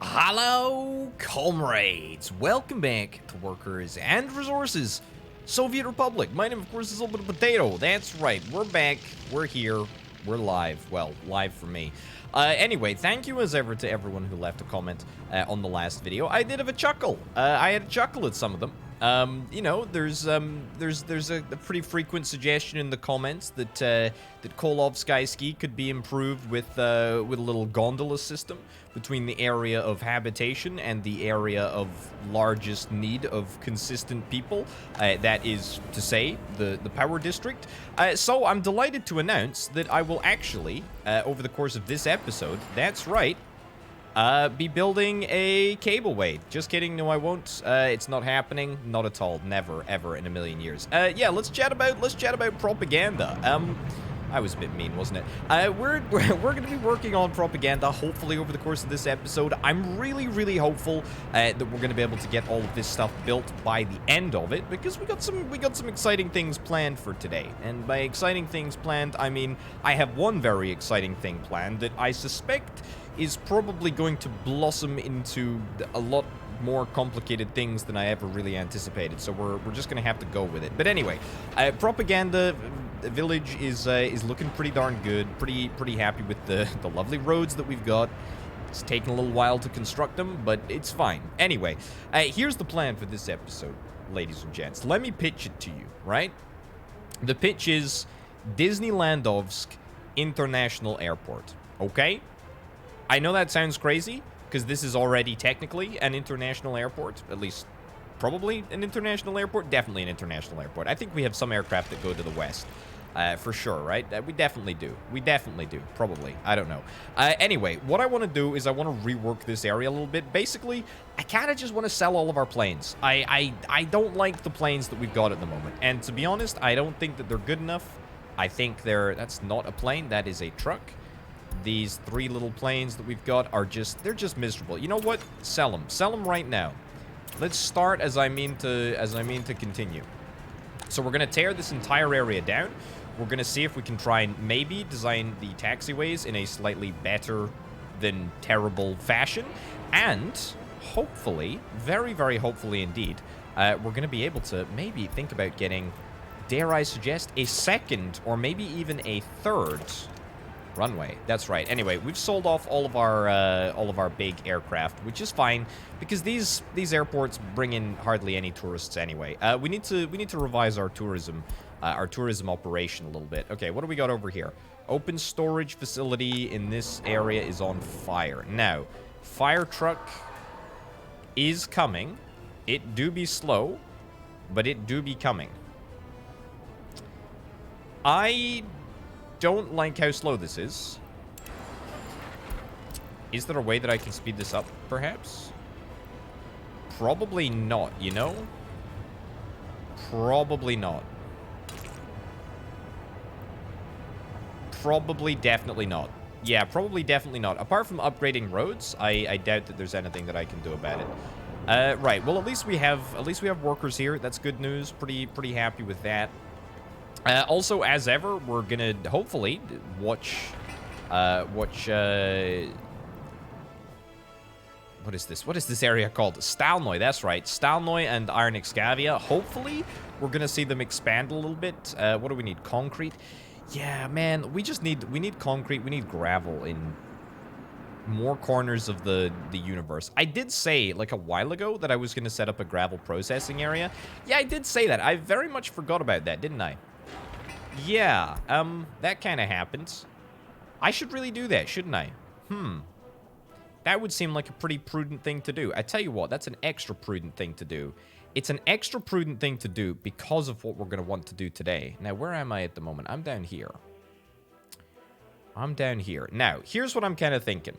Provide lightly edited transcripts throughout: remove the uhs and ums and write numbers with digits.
Hello, comrades! Welcome back to Workers and Resources, Soviet Republic. My name, of course, is a little bit of Potato. That's right, we're back, we're here, we're live. Well, live for me. Anyway, thank you as ever to everyone who left a comment on the last video. I did have a chuckle. I had a chuckle at some of them. You know, there's a pretty frequent suggestion in the comments that that Kolovsky could be improved with a little gondola system between the area of habitation and the area of largest need of consistent people. That is to say, the power district. So I'm delighted to announce that I will actually, over the course of this episode, that's right, be building a cableway. Just kidding, no I won't. It's not happening, not at all, never, ever in a million years. Yeah, let's chat about propaganda. I was a bit mean, wasn't it? We're gonna be working on propaganda, hopefully over the course of this episode. I'm really hopeful that we're gonna be able to get all of this stuff built by the end of it, because we got some exciting things planned for today. And by exciting things planned, I mean I have one very exciting thing planned that I suspect is probably going to blossom into a lot more complicated things than I ever really anticipated. So we're just gonna have to go with it. But anyway, propaganda village is looking pretty darn good. Pretty happy with the lovely roads that we've got. It's taken a little while to construct them, but it's fine. Anyway, here's the plan for this episode, ladies and gents. Let me pitch it to you, right? The pitch is Disneylandovsk International Airport, okay? I know that sounds crazy, because this is already technically an international airport, at least probably an international airport, definitely an international airport. I think we have some aircraft that go to the west, for sure, right? We definitely do, probably, I don't know. Anyway, what I want to do is I want to rework this area a little bit. Basically, I kind of just want to sell all of our planes. I don't like the planes that we've got at the moment, and to be honest, I don't think that they're good enough. I think that's not a plane, that is a truck. These three little planes that we've got are they're just miserable. You know what? Sell them right now. Let's start as I mean to continue. So we're gonna tear this entire area down. We're gonna see if we can try and maybe design the taxiways in a slightly better than terrible fashion, and hopefully, very hopefully indeed, we're gonna be able to maybe think about getting, dare I suggest, a second or maybe even a third runway. That's right. Anyway, we've sold off all of our big aircraft, which is fine because these airports bring in hardly any tourists anyway. We need to revise our tourism operation a little bit. Okay, what do we got over here? Open storage facility in this area is on fire. Now, fire truck is coming. It do be slow, but it do be coming. I don't like how slow this is. Is there a way that I can speed this up, perhaps? Probably not, you know? Probably not. Probably definitely not. Yeah, probably definitely not. Apart from upgrading roads, I doubt that there's anything that I can do about it. Right, well, at least we have workers here. That's good news. Pretty happy with that. Also, as ever, we're gonna hopefully watch, what is this? What is this area called? Stalnoy, that's right. Stalnoy and Iron Excavia. Hopefully, we're gonna see them expand a little bit. What do we need? Concrete? Yeah, man, we need concrete. We need gravel in more corners of the universe. I did say, like, a while ago that I was gonna set up a gravel processing area. Yeah, I did say that. I very much forgot about that, didn't I? Yeah, that kind of happened. I should really do that, shouldn't I? That would seem like a pretty prudent thing to do. I tell you what, that's an extra prudent thing to do. It's an extra prudent thing to do because of what we're going to want to do today. Now, where am I at the moment? I'm down here. Now, here's what I'm kind of thinking.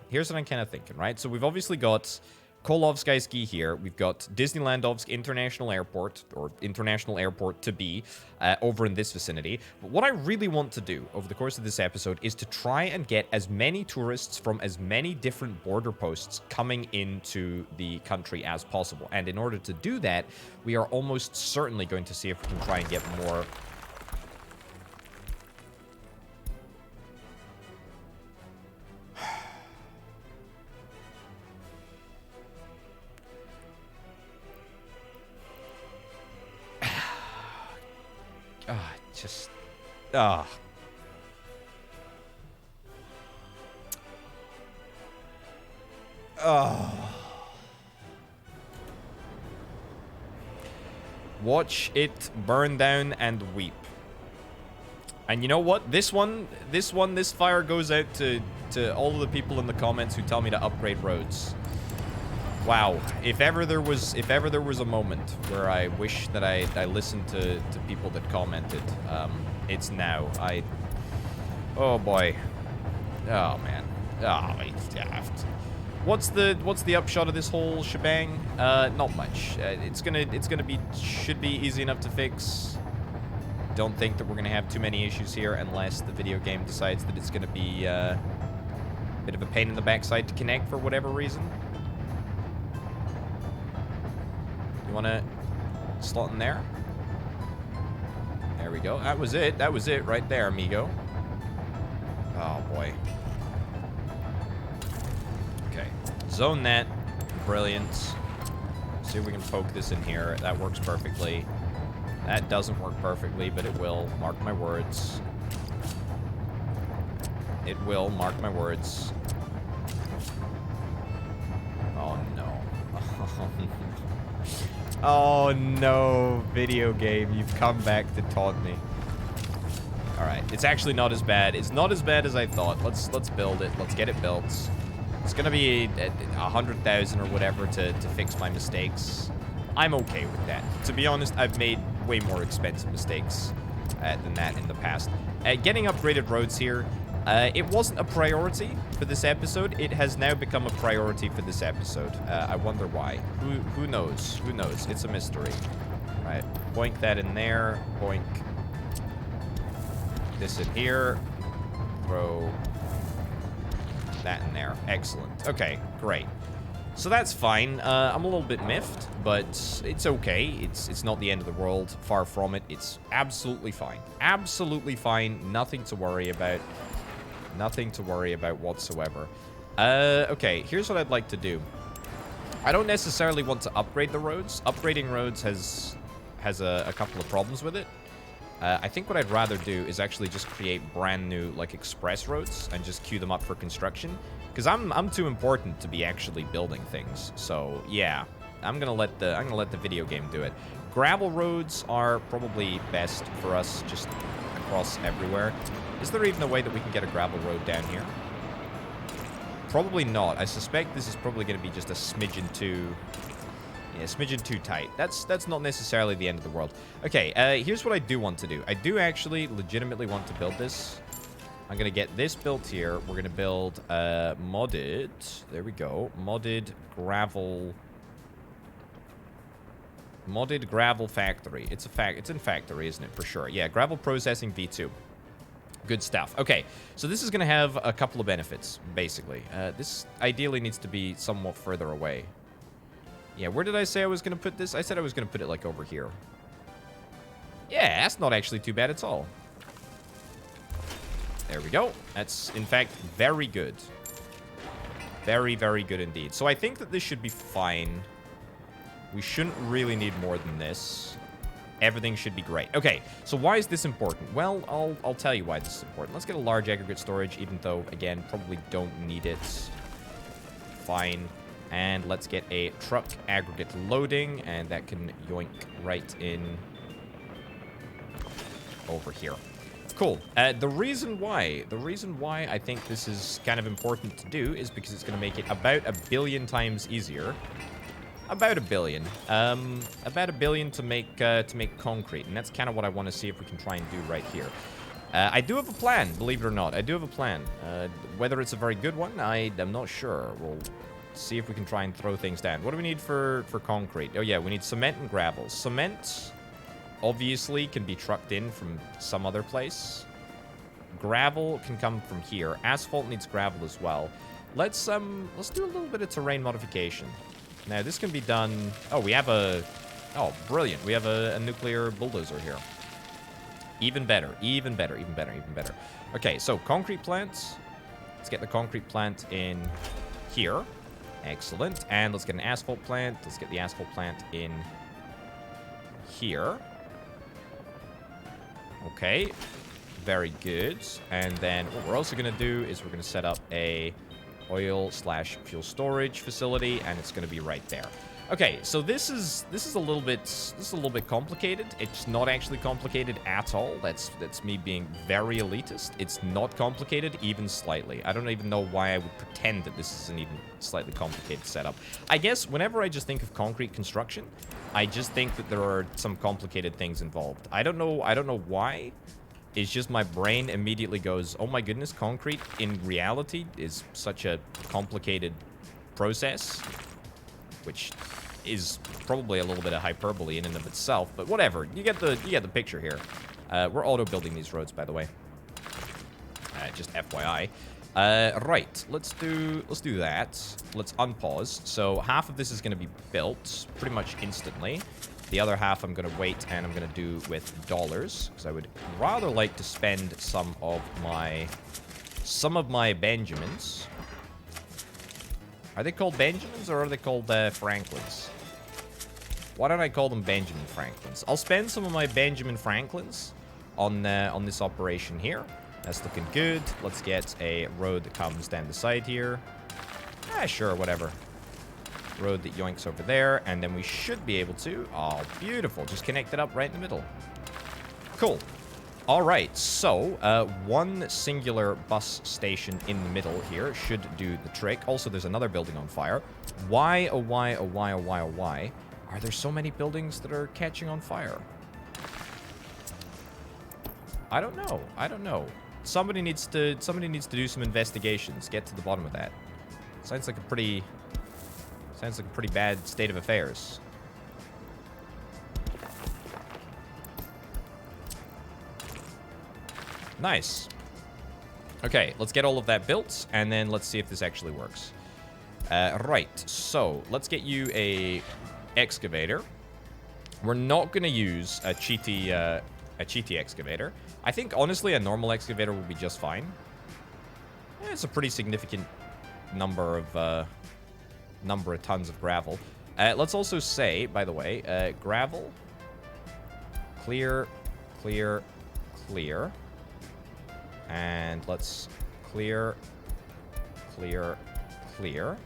Right? So we've obviously got Kolovsky here. We've got Disneylandovsk International Airport, or International Airport to be, over in this vicinity. But what I really want to do over the course of this episode is to try and get as many tourists from as many different border posts coming into the country as possible. And in order to do that, we are almost certainly going to see if we can try and get more just... Ah. Oh. Watch it burn down and weep. And you know what? This fire goes out to all of the people in the comments who tell me to upgrade roads. Wow. If ever there was a moment where I wish that I listened to people that commented, it's now. Oh boy. Oh man. Oh, what's the upshot of this whole shebang? Not much. Should be easy enough to fix. Don't think that we're gonna have too many issues here unless the video game decides that it's gonna be a bit of a pain in the backside to connect for whatever reason. You wanna slot in there? There we go. That was it. That was it right there, amigo. Oh boy. Okay. Zone that. Brilliant. See if we can poke this in here. That works perfectly. That doesn't work perfectly, but it will. Mark my words. It will. Mark my words. Oh, no. Oh, no. Video game. You've come back to taunt me. Alright. It's actually not as bad. It's not as bad as I thought. Let's build it. Let's get it built. It's gonna be 100,000 or whatever to fix my mistakes. I'm okay with that. To be honest, I've made way more expensive mistakes than that in the past. Getting upgraded roads here, it wasn't a priority for this episode. It has now become a priority for this episode. I wonder why. Who knows? Who knows? It's a mystery. All right, boink that in there. Boink this in here. Throw that in there. Excellent. Okay, great. So that's fine. I'm a little bit miffed, but it's okay. It's not the end of the world. Far from it. It's absolutely fine. Absolutely fine. Nothing to worry about. Nothing to worry about whatsoever. Okay, here's what I'd like to do. I don't necessarily want to upgrade the roads. Upgrading roads has a couple of problems with it. I think what I'd rather do is actually just create brand new, like, express roads and just queue them up for construction. Because I'm too important to be actually building things. So, yeah. I'm gonna let the video game do it. Gravel roads are probably best for us just across everywhere. Is there even a way that we can get a gravel road down here? Probably not. I suspect this is probably gonna be just a smidgen too... Yeah, smidgen too tight. That's not necessarily the end of the world. Okay, here's what I do want to do. I do actually legitimately want to build this. I'm going to get this built here. We're going to build modded... There we go. Modded gravel factory. It's in factory, isn't it? For sure. Yeah, gravel processing V2. Good stuff. Okay, so this is going to have a couple of benefits, basically. This ideally needs to be somewhat further away. Yeah, where did I say I was going to put this? I said I was going to put it, like, over here. Yeah, that's not actually too bad at all. There we go. That's, in fact, very good. Very, very good indeed. So I think that this should be fine. We shouldn't really need more than this. Everything should be great. Okay, so why is this important? Well, I'll tell you why this is important. Let's get a large aggregate storage, even though, again, probably don't need it. Fine. And let's get a truck aggregate loading, and that can yoink right in over here. Cool. The reason why I think this is kind of important to do is because it's going to make it about 1 billion times easier. About 1 billion. About 1 billion to make concrete, and that's kind of what I want to see if we can try and do right here. I do have a plan, believe it or not. I do have a plan. Whether it's a very good one, I'm not sure. We'll see if we can try and throw things down. What do we need for concrete? Oh yeah, we need cement and gravel. Cement obviously can be trucked in from some other place. Gravel can come from here. Asphalt needs gravel as well. Let's do a little bit of terrain modification. Now this can be done. Oh, we have a... Oh, brilliant. We have a nuclear bulldozer here. Even better. Even better. Even better. Even better. Okay, so concrete plants. Let's get the concrete plant in here. Excellent. And let's get an asphalt plant. Let's get the asphalt plant in here. Okay. Very good. And then what we're also going to do is we're going to set up a oil/fuel storage facility, and it's going to be right there. Okay, so this is a little bit complicated. It's not actually complicated at all. That's me being very elitist. It's not complicated even slightly. I don't even know why I would pretend that this is an even slightly complicated setup. I guess whenever I just think of concrete construction, I just think that there are some complicated things involved. I don't know why. It's just my brain immediately goes, oh my goodness, concrete in reality is such a complicated process, which is probably a little bit of hyperbole in and of itself, but whatever. You get the picture here. We're auto building these roads, by the way. Just FYI. Right, let's do that. Let's unpause. So half of this is going to be built pretty much instantly. The other half I'm going to wait, and I'm going to do with dollars, because I would rather like to spend some of my Benjamins. Are they called Benjamins, or are they called Franklins? Why don't I call them Benjamin Franklins? I'll spend some of my Benjamin Franklins on this operation here. That's looking good. Let's get a road that comes down the side here. Sure, whatever. Road that yoinks over there, and then we should be able to... Oh, beautiful. Just connect it up right in the middle. Cool. All right, so one singular bus station in the middle here should do the trick. Also, there's another building on fire. Why, oh why, oh why, oh why, oh why are there so many buildings that are catching on fire? I don't know. I don't know. Somebody needs to do some investigations. Get to the bottom of that. Sounds like a pretty bad state of affairs. Nice. Okay, let's get all of that built, and then let's see if this actually works. Right, so let's get you a excavator. We're not going to use a cheaty excavator. I think, honestly, a normal excavator will be just fine. It's a pretty significant number of tons of gravel. Let's also say, by the way, gravel, clear, clear, clear. And let's clear, clear, clear.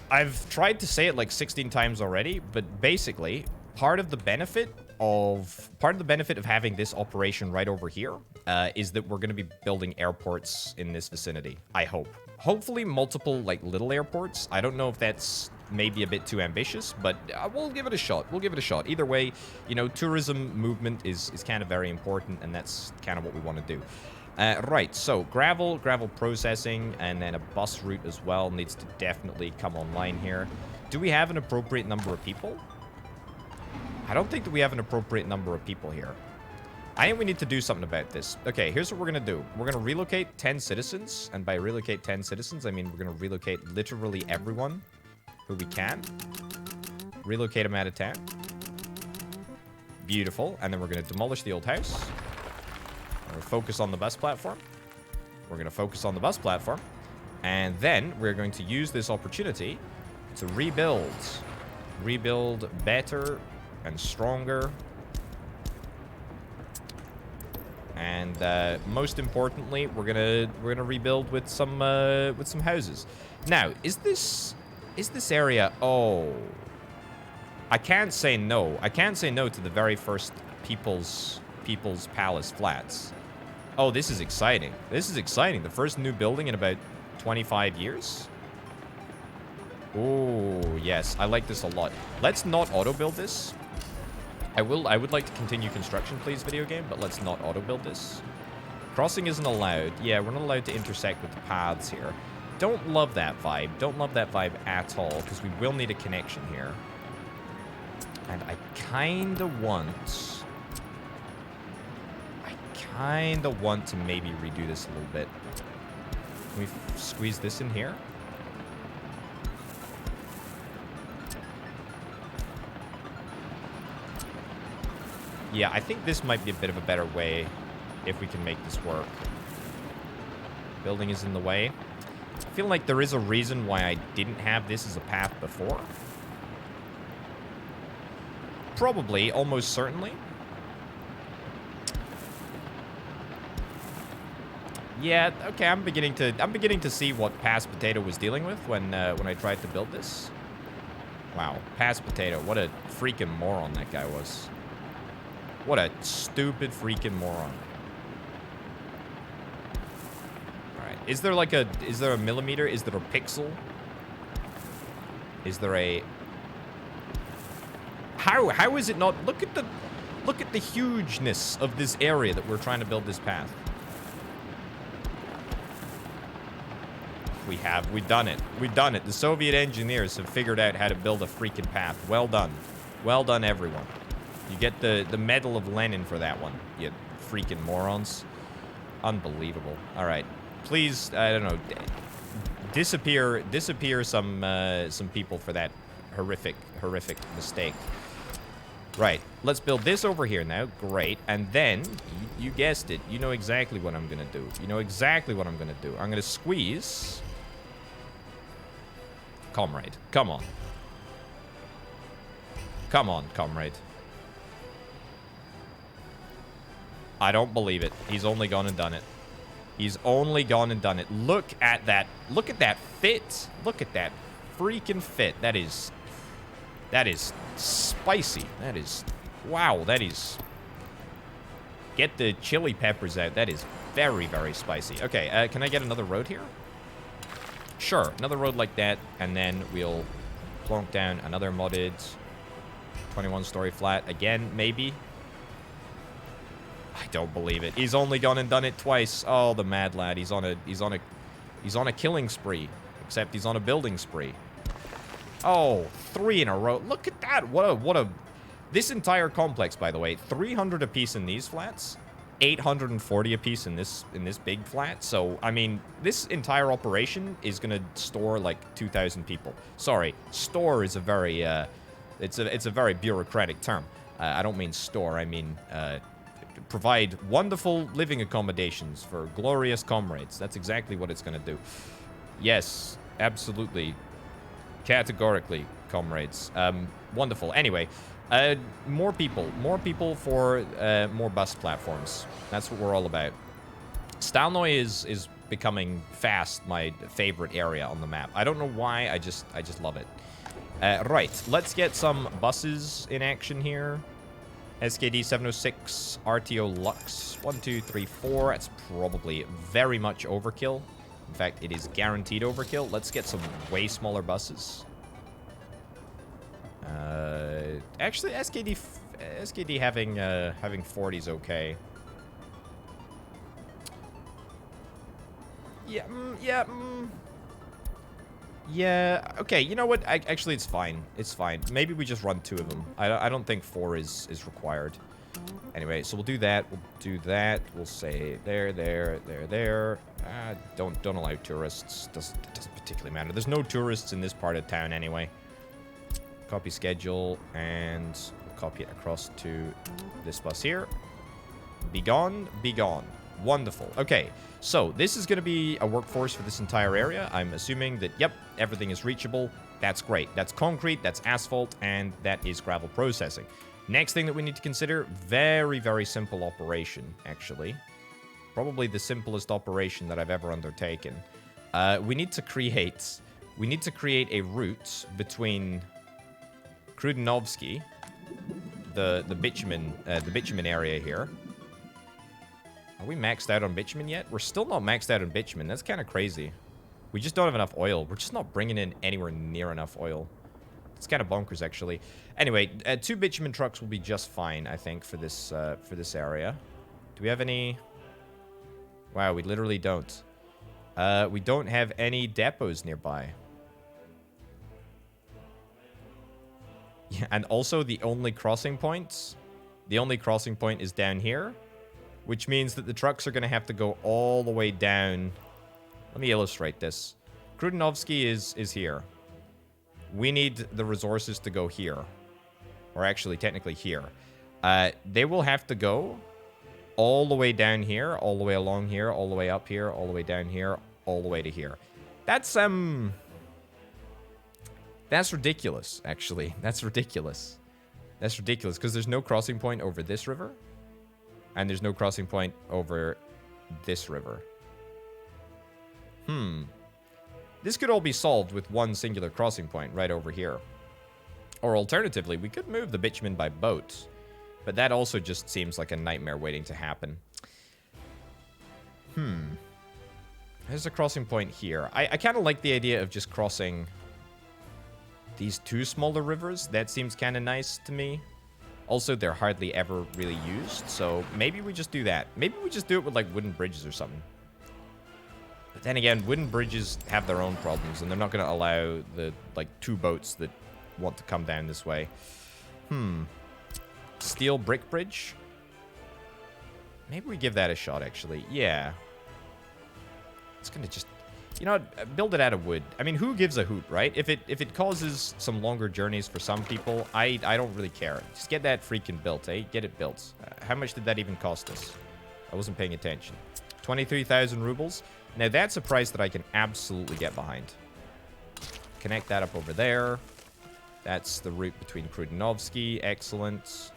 I've tried to say it like 16 times already, but basically, part of the benefit of having this operation right over here is that we're going to be building airports in this vicinity. I hope. Hopefully multiple like little airports. I don't know if that's maybe a bit too ambitious, but we'll give it a shot. We'll give it a shot. Either way, you know, tourism movement is kind of very important, and that's kind of what we want to do. Right, so gravel processing, and then a bus route as well needs to definitely come online here. Do we have an appropriate number of people? I don't think that we have an appropriate number of people here. I think we need to do something about this. Okay, here's what we're going to do. We're going to relocate 10 citizens, and by relocate 10 citizens, I mean we're going to relocate literally everyone who we can. Relocate them out of town. Beautiful. And then we're going to demolish the old house. We're going to focus on the bus platform. We're going to focus on the bus platform. And then we're going to use this opportunity to rebuild. Rebuild better and stronger. And most importantly, we're gonna rebuild with some houses. Now, is this area? Oh, I can't say no. I can't say no to the very first People's Palace flats. Oh, this is exciting. This is exciting. The first new building in about 25 years. Oh yes, I like this a lot. Let's not auto build this. I would like to continue construction, please, video game, but let's not auto-build this. Crossing isn't allowed. Yeah, we're not allowed to intersect with the paths here. Don't love that vibe. Don't love that vibe at all, because we will need a connection here. And I kind of want to maybe redo this a little bit. Can we squeeze this in here? Yeah, I think this might be a bit of a better way if we can make this work. Building is in the way. I feel like there is a reason why I didn't have this as a path before. Probably, almost certainly. Yeah, okay, I'm beginning to see what Past Potato was dealing with when I tried to build this. Wow, Past Potato, what a freaking moron that guy was. What a stupid freaking moron. Alright, is there a millimeter? Is there a pixel? Is there a... How is it not... Look at the hugeness of this area that we're trying to build this path. We've done it. We've done it. The Soviet engineers have figured out how to build a freaking path. Well done. Well done, everyone. You get the Medal of Lenin for that one, you freaking morons. Unbelievable. All right. Please, I don't know, disappear some people for that horrific mistake. Right. Let's build this over here now. Great. And then, you guessed it. You know exactly what I'm going to do. You know exactly what I'm going to do. I'm going to squeeze... Comrade. Come on. Come on, comrade. I don't believe it. He's only gone and done it. He's only gone and done it. Look at that. Look at that fit. Look at that freaking fit. That is spicy. That is... Wow, that is... Get the chili peppers out. That is very, very spicy. Okay, can I get another road here? Sure, another road like that, and then we'll plonk down another modded 21-story flat again, maybe. I don't believe it. He's only gone and done it twice. Oh, the mad lad. He's on a killing spree, except he's on a building spree. Oh, 3 in a row. Look at that. What a this entire complex, by the way, 300 apiece in these flats. 840 apiece in this big flat. So, I mean, this entire operation is going to store like 2,000 people. Sorry, store is a very, it's a very bureaucratic term. I don't mean store, I mean, provide wonderful living accommodations for glorious comrades. That's exactly what it's going to do. Yes, absolutely. Categorically, comrades. Wonderful. Anyway, more people for more bus platforms. That's what we're all about. Stalnoy is becoming fast my favorite area on the map. I don't know why, I just love it. Right, let's get some buses in action here. SKD 706, RTO Lux, 1, 2, 3, 4. That's probably very much overkill. In fact, it is guaranteed overkill. Let's get some way smaller buses. Actually, SKD having 40 is okay. Yeah, okay, you know what? Actually, it's fine. It's fine. Maybe we just run 2 of them. I don't think 4 is required. Anyway, so we'll do that. We'll do that. We'll say there. Don't allow tourists. Doesn't particularly matter. There's no tourists in this part of town anyway. Copy schedule, and we'll copy it across to this bus here. Be gone, be gone. Wonderful. Okay, so this is going to be a workforce for this entire area. I'm assuming that, yep, everything is reachable. That's great. That's concrete, that's asphalt, and that is gravel processing. Next thing that we need to consider, very, very simple operation, actually. Probably the simplest operation that I've ever undertaken. We need to create a route between Krudenovsky, the bitumen area here. Are we maxed out on bitumen yet? We're still not maxed out on bitumen. That's kind of crazy. We just don't have enough oil. We're just not bringing in anywhere near enough oil. It's kind of bonkers, actually. Anyway, 2 bitumen trucks will be just fine, I think, for this area. Do we have any? Wow, we literally don't. We don't have any depots nearby. Yeah, and also the only crossing point is down here, which means that the trucks are going to have to go all the way down. Let me illustrate this. Krudenovsky is here. We need the resources to go here. Or actually, technically here. They will have to go all the way down here, all the way along here, all the way up here, all the way down here, all the way to here. That's ridiculous, actually. That's ridiculous. That's ridiculous, because there's no crossing point over this river. And there's no crossing point over this river. This could all be solved with one singular crossing point right over here. Or alternatively, we could move the bitumen by boat. But that also just seems like a nightmare waiting to happen. There's a crossing point here. I kind of like the idea of just crossing these two smaller rivers. That seems kind of nice to me. Also, they're hardly ever really used, so maybe we just do that. Maybe we just do it with, like, wooden bridges or something. But then again, wooden bridges have their own problems, and they're not going to allow the, like, two boats that want to come down this way. Steel brick bridge? Maybe we give that a shot, actually. Yeah. It's going to just... You know what? Build it out of wood. I mean, who gives a hoot, right? If it causes some longer journeys for some people, I don't really care. Just get that freaking built, eh? Get it built. How much did that even cost us? I wasn't paying attention. 23,000 rubles. Now, that's a price that I can absolutely get behind. Connect that up over there. That's the route between Krudinovsky. Excellent.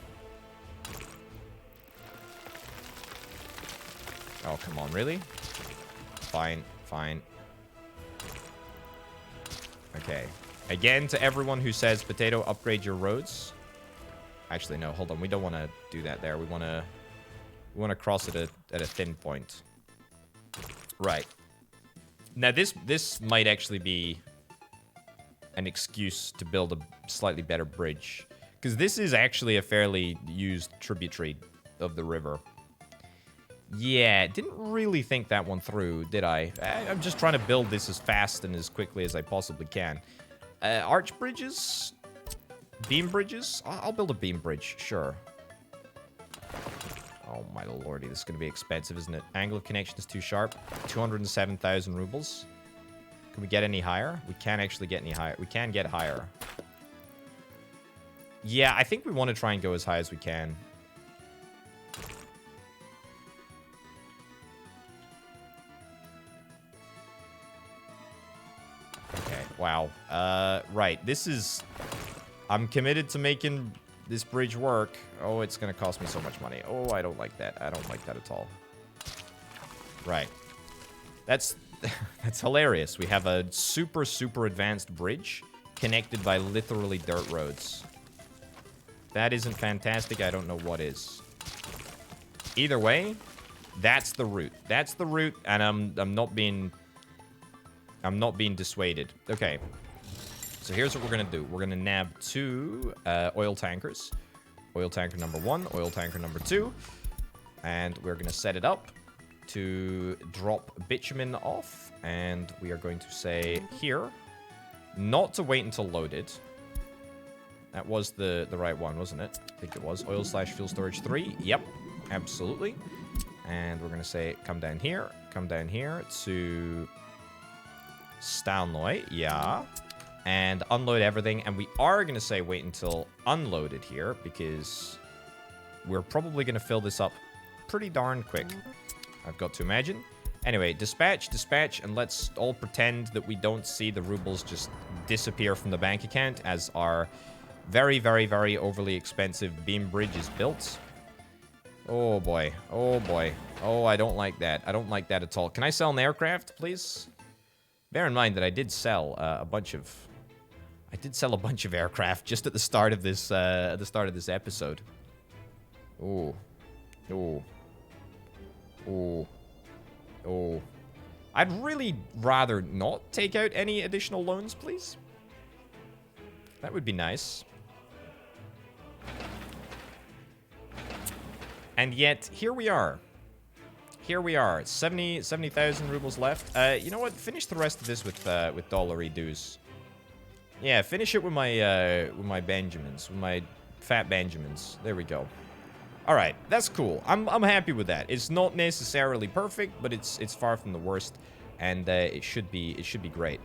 Oh, come on, really? Fine, fine. Okay. Again, to everyone who says, Potato, upgrade your roads. Actually, no, hold on. We don't want to do that there. We want to cross it at a thin point. Right. Now, this might actually be an excuse to build a slightly better bridge. Because this is actually a fairly used tributary of the river. Yeah, didn't really think that one through, did I? I'm just trying to build this as fast and as quickly as I possibly can. Arch bridges? Beam bridges? I'll build a beam bridge, sure. Oh my lordy, this is going to be expensive, isn't it? Angle of connection is too sharp. 207,000 rubles. Can we get any higher? We can't actually get any higher. We can get higher. Yeah, I think we want to try and go as high as we can. Okay, wow. Right, this is... I'm committed to making this bridge work. Oh, it's going to cost me so much money. Oh, I don't like that. I don't like that at all. Right. That's hilarious. We have a super, super advanced bridge connected by literally dirt roads. That isn't fantastic. I don't know what is. Either way, that's the route. That's the route, and I'm not being dissuaded. Okay. So here's what we're going to do. We're going to nab two oil tankers. Oil tanker number 1, oil tanker number 2. And we're going to set it up to drop bitumen off. And we are going to say here, not to wait until loaded. That was the right one, wasn't it? I think it was. Oil/fuel storage 3. Yep, absolutely. And we're going to say come down here to Stalnoy. Yeah. And unload everything. And we are going to say wait until unloaded here, because we're probably going to fill this up pretty darn quick, I've got to imagine. Anyway, dispatch, and let's all pretend that we don't see the rubles just disappear from the bank account as our very, very, very overly expensive beam bridge is built. Oh, boy. Oh, boy. Oh, I don't like that. I don't like that at all. Can I sell an aircraft, please? Bear in mind that I did sell a bunch of aircraft just at the start of this episode. Ooh. Ooh. Ooh. Ooh. I'd really rather not take out any additional loans, please. That would be nice. And yet, here we are. Here we are. 70,000 rubles left. You know what? Finish the rest of this with dollary dues. Yeah, finish it with my Benjamins, with my fat Benjamins. There we go. All right, that's cool. I'm happy with that. It's not necessarily perfect, but it's far from the worst, and it should be great.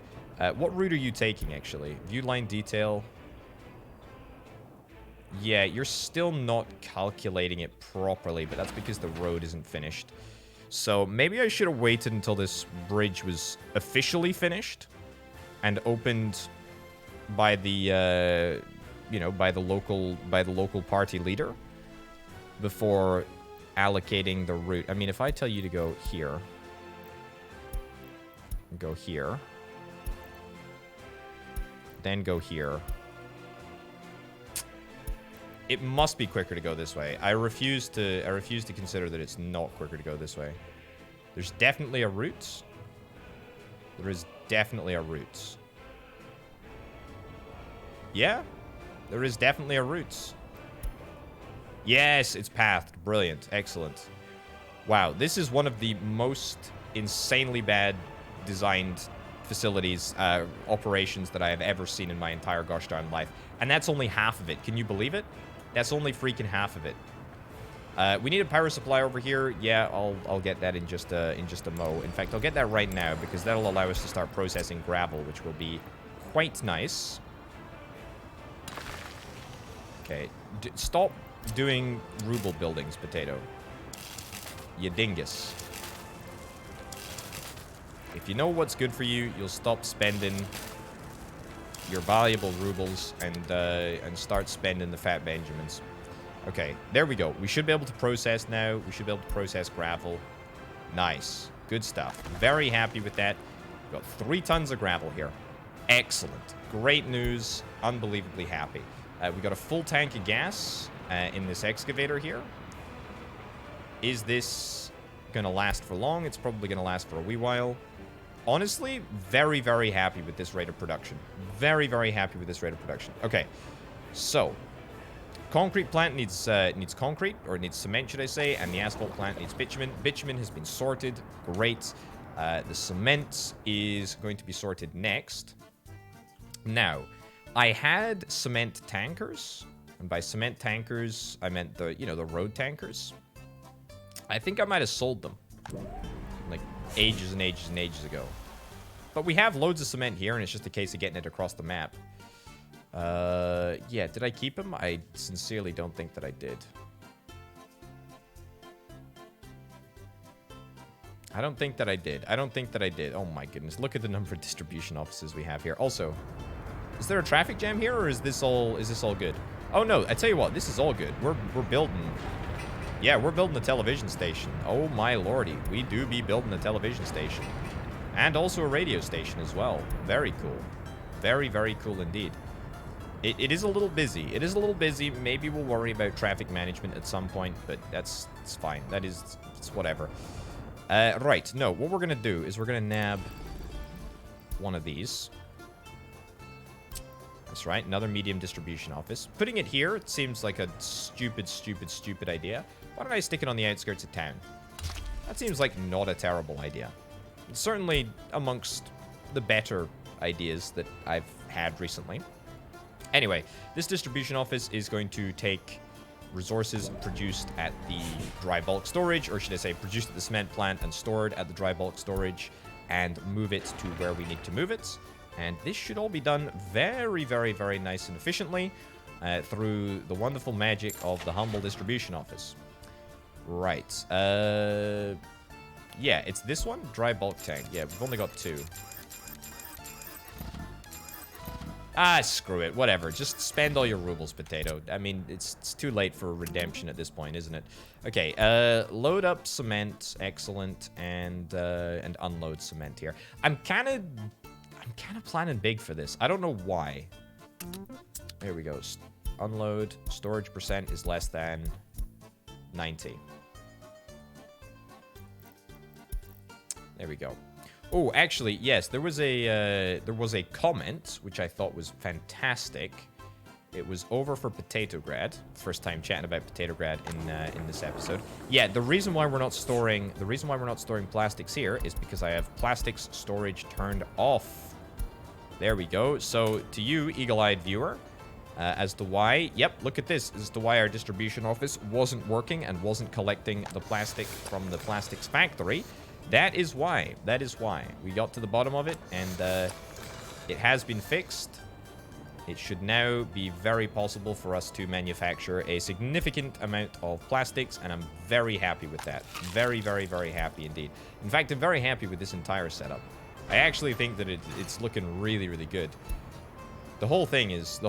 What route are you taking actually? View line detail. Yeah, you're still not calculating it properly, but that's because the road isn't finished. So maybe I should have waited until this bridge was officially finished and opened by the by the local party leader before allocating the route. I mean, if I tell you to go here, Go here. Then go here. It must be quicker to go this way. I refuse to consider that it's not quicker to go this way. There's definitely a route. There is definitely a route. Yeah, there is definitely a route. Yes, it's pathed. Brilliant. Excellent. Wow, this is one of the most insanely bad designed facilities, operations that I have ever seen in my entire gosh darn life. And that's only half of it. Can you believe it? That's only freaking half of it. We need a power supply over here. Yeah, I'll get that in just a mo. In fact, I'll get that right now because that'll allow us to start processing gravel, which will be quite nice. Okay, stop doing ruble buildings, Potato. You dingus. If you know what's good for you, you'll stop spending your valuable rubles and start spending the fat Benjamins. Okay, there we go. We should be able to process now. We should be able to process gravel. Nice. Good stuff. Very happy with that. We've got 3 tons of gravel here. Excellent. Great news. Unbelievably happy. We got a full tank of gas in this excavator here. Is this going to last for long? It's probably going to last for a wee while. Honestly, very, very happy with this rate of production. Very, very happy with this rate of production. Okay, so concrete plant needs concrete, or it needs cement, should I say, and the asphalt plant needs bitumen. Bitumen has been sorted. Great. The cement is going to be sorted next. Now, I had cement tankers, and by cement tankers, I meant the, you know, the road tankers. I think I might have sold them, like, ages and ages and ages ago. But we have loads of cement here, and it's just a case of getting it across the map. Yeah, did I keep them? I sincerely don't think that I did. I don't think that I did. I don't think that I did. Oh my goodness, look at the number of distribution offices we have here. Also, is there a traffic jam here, or is this all good? Oh no, I tell you what, this is all good. We're building. Yeah, we're building a television station. Oh my lordy, we do be building a television station. And also a radio station as well. Very cool. Very, very cool indeed. It is a little busy. It is a little busy. Maybe we'll worry about traffic management at some point, but it's fine. It's whatever. Right, no, what we're gonna do is we're gonna nab one of these. That's right, another medium distribution office. Putting it here, it seems like a stupid idea. Why don't I stick it on the outskirts of town? That seems like not a terrible idea. It's certainly amongst the better ideas that I've had recently. Anyway, this distribution office is going to take resources produced at the dry bulk storage, or should I say produced at the cement plant and stored at the dry bulk storage, and move it to where we need to move it. And this should all be done very, very, very nice and efficiently through the wonderful magic of the humble distribution office. Right. Yeah, it's this one. Dry bulk tank. Yeah, we've only got 2. Ah, screw it. Whatever. Just spend all your rubles, Potato. I mean, it's too late for redemption at this point, isn't it? Okay, load up cement. Excellent. And unload cement here. I'm kind of planning big for this. I don't know why. There we go. Unload. Storage percent is less than 90. There we go. Oh, actually, yes, there was a comment which I thought was fantastic. It was over for Potatograd. First time chatting about Potatograd in this episode. Yeah, the reason why we're not storing plastics here is because I have plastics storage turned off. There we go. So to you, eagle-eyed viewer, as to why, yep, look at this, as to why our distribution office wasn't working and wasn't collecting the plastic from the plastics factory. That is why. That is why. We got to the bottom of it, and it has been fixed. It should now be very possible for us to manufacture a significant amount of plastics, and I'm very happy with that. Very, very, very happy indeed. In fact, I'm very happy with this entire setup. I actually think that it's looking really, really good. The whole thing is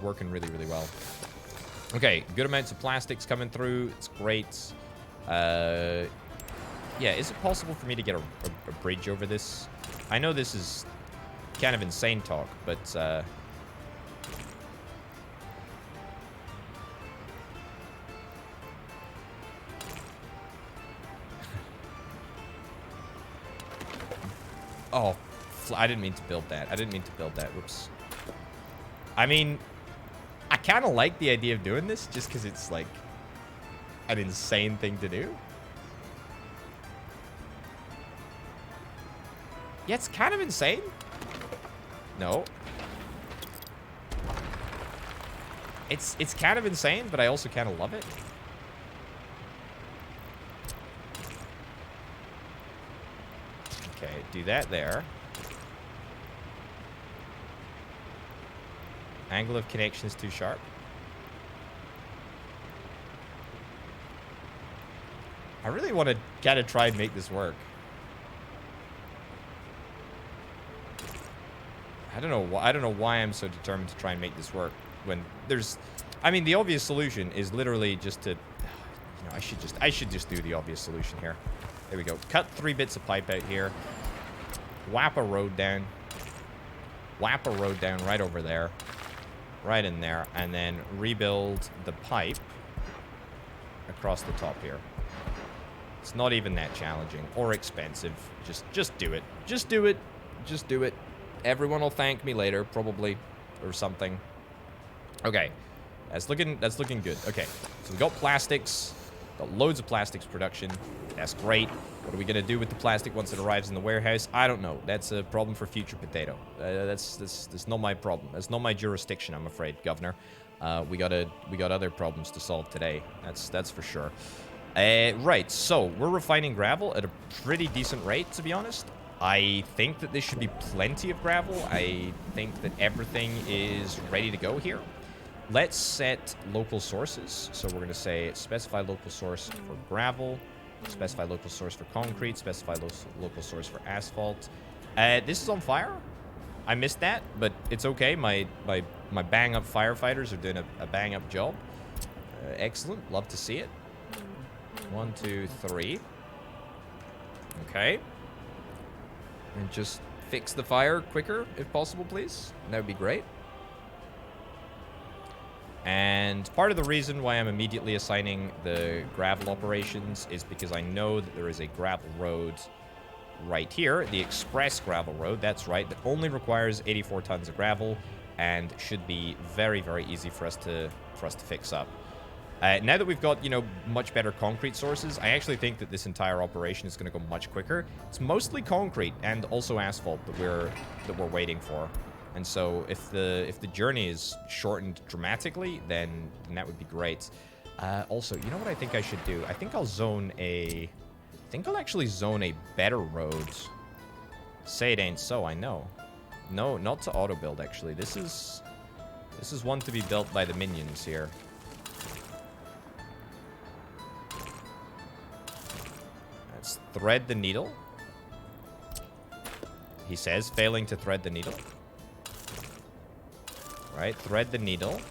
working really, really well. Okay, good amounts of plastics coming through. It's great. Yeah, is it possible for me to get a bridge over this? I know this is kind of insane talk, but oh, I didn't mean to build that. I didn't mean to build that. Whoops. I mean, I kind of like the idea of doing this just because it's like an insane thing to do. Yeah, it's kind of insane. No. It's kind of insane, but I also kind of love it. Okay, do that there. Angle of connection is too sharp. I really want to kind of try and make this work. I don't know why I'm so determined to try and make this work when there's, I mean, the obvious solution is literally just to, you know, I should just do the obvious solution here. There we go. Cut 3 bits of pipe out here. Whap a road down. Whap a road down right over there. Right in there. And then rebuild the pipe across the top here. It's not even that challenging or expensive. Just do it. Just do it. Just do it. Everyone will thank me later, probably, or something. Okay, that's looking good. Okay, so we got plastics, got loads of plastics production. That's great. What are we gonna do with the plastic once it arrives in the warehouse? I don't know. That's a problem for future potato. That's not my problem. That's not my jurisdiction, I'm afraid, Governor. We got other problems to solve today. That's for sure. Right. So we're refining gravel at a pretty decent rate, to be honest. I think that this should be plenty of gravel. I think that everything is ready to go here. Let's set local sources. So we're going to say specify local source for gravel, specify local source for concrete, specify local source for asphalt. This is on fire. I missed that, but it's okay. My bang-up firefighters are doing a bang-up job. Excellent. Love to see it. 1, 2, 3. Okay. And just fix the fire quicker, if possible, please. That would be great. And part of the reason why I'm immediately assigning the gravel operations is because I know that there is a gravel road right here, the express gravel road, that's right, that only requires 84 tons of gravel and should be very, very easy for us to fix up. Now that we've got, you know, much better concrete sources, I actually think that this entire operation is going to go much quicker. It's mostly concrete and also asphalt that we're waiting for. And so if the journey is shortened dramatically, then that would be great. Also, you know what I think I should do? I think I'll actually zone a better road. Say it ain't so, I know. No, not to auto build actually. This is one to be built by the minions here. Let's thread the needle. He says, failing to thread the needle. Right, thread the needle.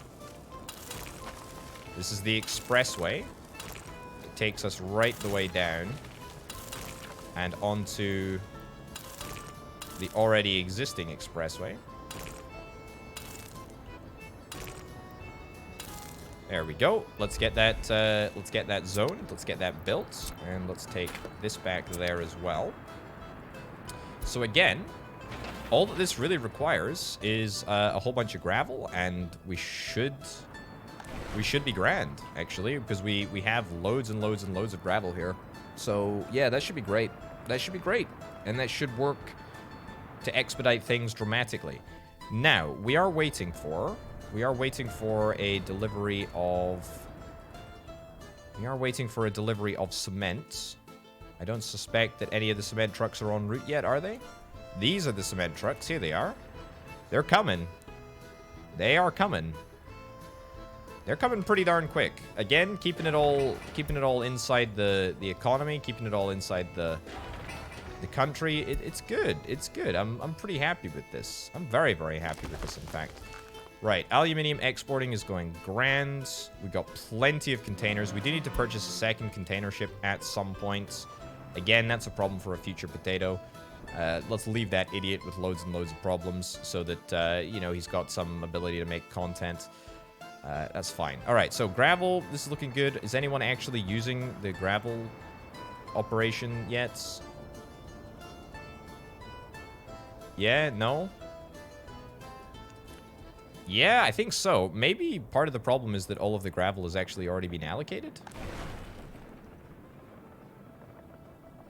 This is the expressway. It takes us right the way down and onto the already existing expressway. There we go. Let's get that zoned. Let's get that built. And let's take this back there as well. So again, all that this really requires is a whole bunch of gravel, and we should be grand, actually, because we have loads and loads and loads of gravel here. So yeah, that should be great. That should be great. And that should work to expedite things dramatically. Now, we are waiting for a delivery of cement. I don't suspect that any of the cement trucks are en route yet, are they? These are the cement trucks. Here they are. They're coming. They are coming. They're coming pretty darn quick. Again, keeping it all inside the economy, keeping it all inside the country. It's good. It's good. I'm pretty happy with this. I'm very, very happy with this, in fact. Right, aluminium exporting is going grand. We got plenty of containers. We do need to purchase a second container ship at some point. Again, that's a problem for a future potato. Let's leave that idiot with loads and loads of problems so that, you know, he's got some ability to make content. That's fine. All right, so gravel, this is looking good. Is anyone actually using the gravel operation yet? Yeah, no? Yeah, I think so. Maybe part of the problem is that all of the gravel has actually already been allocated.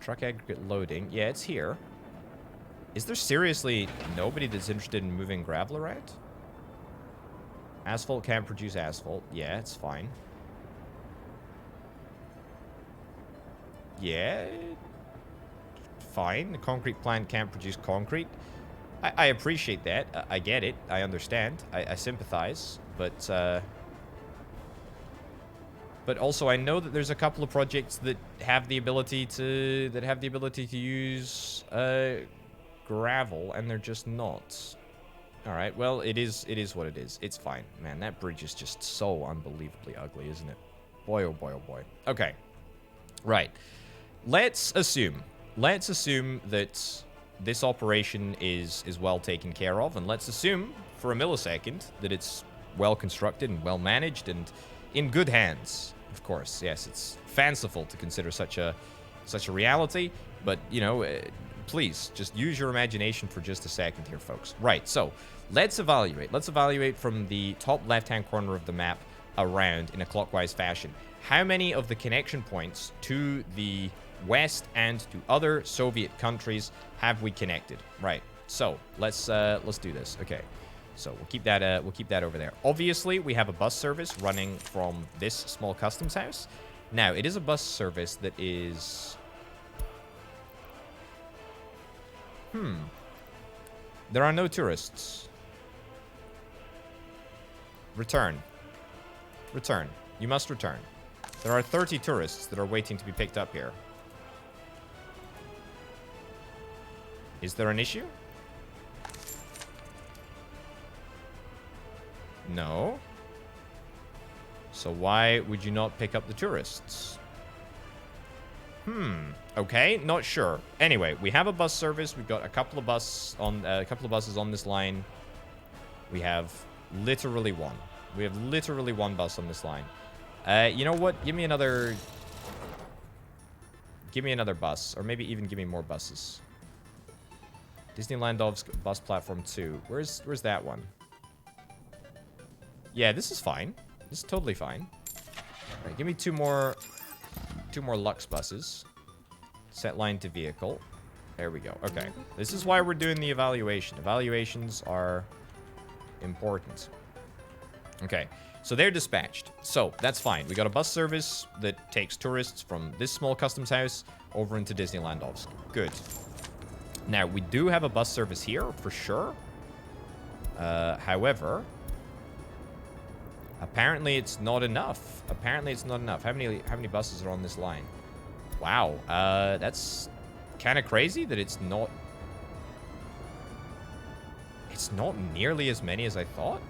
Truck aggregate loading. Yeah, it's here. Is there seriously nobody that's interested in moving gravel around? Asphalt can't produce asphalt. Yeah, it's fine. Yeah. Fine. The concrete plant can't produce concrete. I appreciate that. I get it. I understand. I sympathize. But also I know that there's a couple of projects that have the ability to use gravel, and they're just not. All right. Well, it is what it is. It's fine. Man, that bridge is just so unbelievably ugly, isn't it? Boy, oh boy, oh boy. Okay. Right. Let's assume that this operation is well taken care of, and let's assume for a millisecond that it's well constructed and well managed and in good hands. Of course, yes, it's fanciful to consider such a reality, but you know, please just use your imagination for just a second here, folks. Right. So let's evaluate. Let's evaluate from the top left-hand corner of the map around in a clockwise fashion. How many of the connection points to the west and to other Soviet countries have we connected? Right. So let's do this. Okay. So we'll keep that over there. Obviously, we have a bus service running from this small customs house. Now, it is a bus service that is there are no tourists. Return. Return. You must return. There are 30 tourists that are waiting to be picked up here. Is there an issue? No. So why would you not pick up the tourists? Okay, not sure. Anyway, we have a bus service. We've got a couple of buses on this line. We have literally one. We have literally one bus on this line. You know what? Give me another bus, or maybe even give me more buses. Disneyland Ov's bus platform 2. Where's that one? Yeah, this is fine. This is totally fine. All right, give me two more Lux buses. Set line to vehicle. There we go. Okay. This is why we're doing the evaluation. Evaluations are important. Okay. So they're dispatched. So that's fine. We got a bus service that takes tourists from this small customs house over into Disneyland Ovsk. Good. Now, we do have a bus service here for sure. However, apparently it's not enough. Apparently it's not enough. How many buses are on this line? Wow. That's kind of crazy that it's not nearly as many as I thought.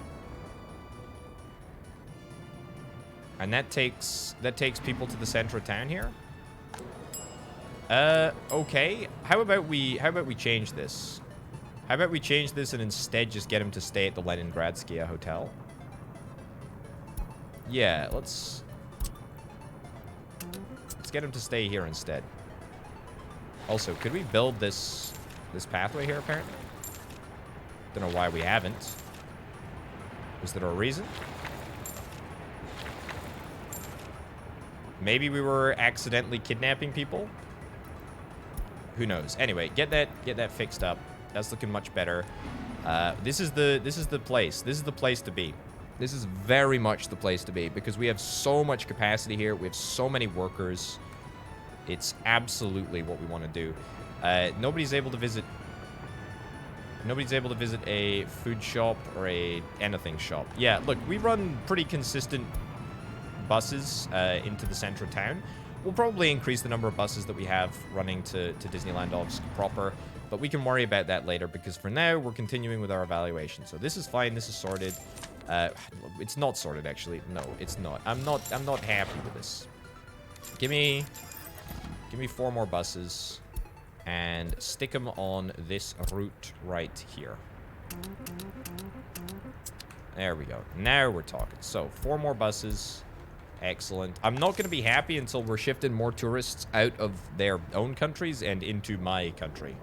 And that takes people to the center of town here. Okay. How about we change this? How about we change this and instead just get him to stay at the Leningradskia Hotel? Yeah, let's get him to stay here instead. Also, could we build this pathway here apparently? Don't know why we haven't. Was there a reason? Maybe we were accidentally kidnapping people? Who knows? Anyway, get that fixed up. That's looking much better. This is the place. This is the place to be. This is very much the place to be because we have so much capacity here. We have so many workers. It's absolutely what we want to do. Nobody's able to visit a food shop or a anything shop. Yeah, look, we run pretty consistent buses into the center of town. We'll probably increase the number of buses that we have running to Disneyland Ovsk proper, but we can worry about that later because for now we're continuing with our evaluation. So this is fine. This is sorted. It's not sorted actually. No, it's not. I'm not happy with this. Give me 4 more buses. and stick them on this route right here. There we go. Now we're talking. So, 4 more buses. Excellent. I'm not going to be happy until we're shifting more tourists out of their own countries and into my country.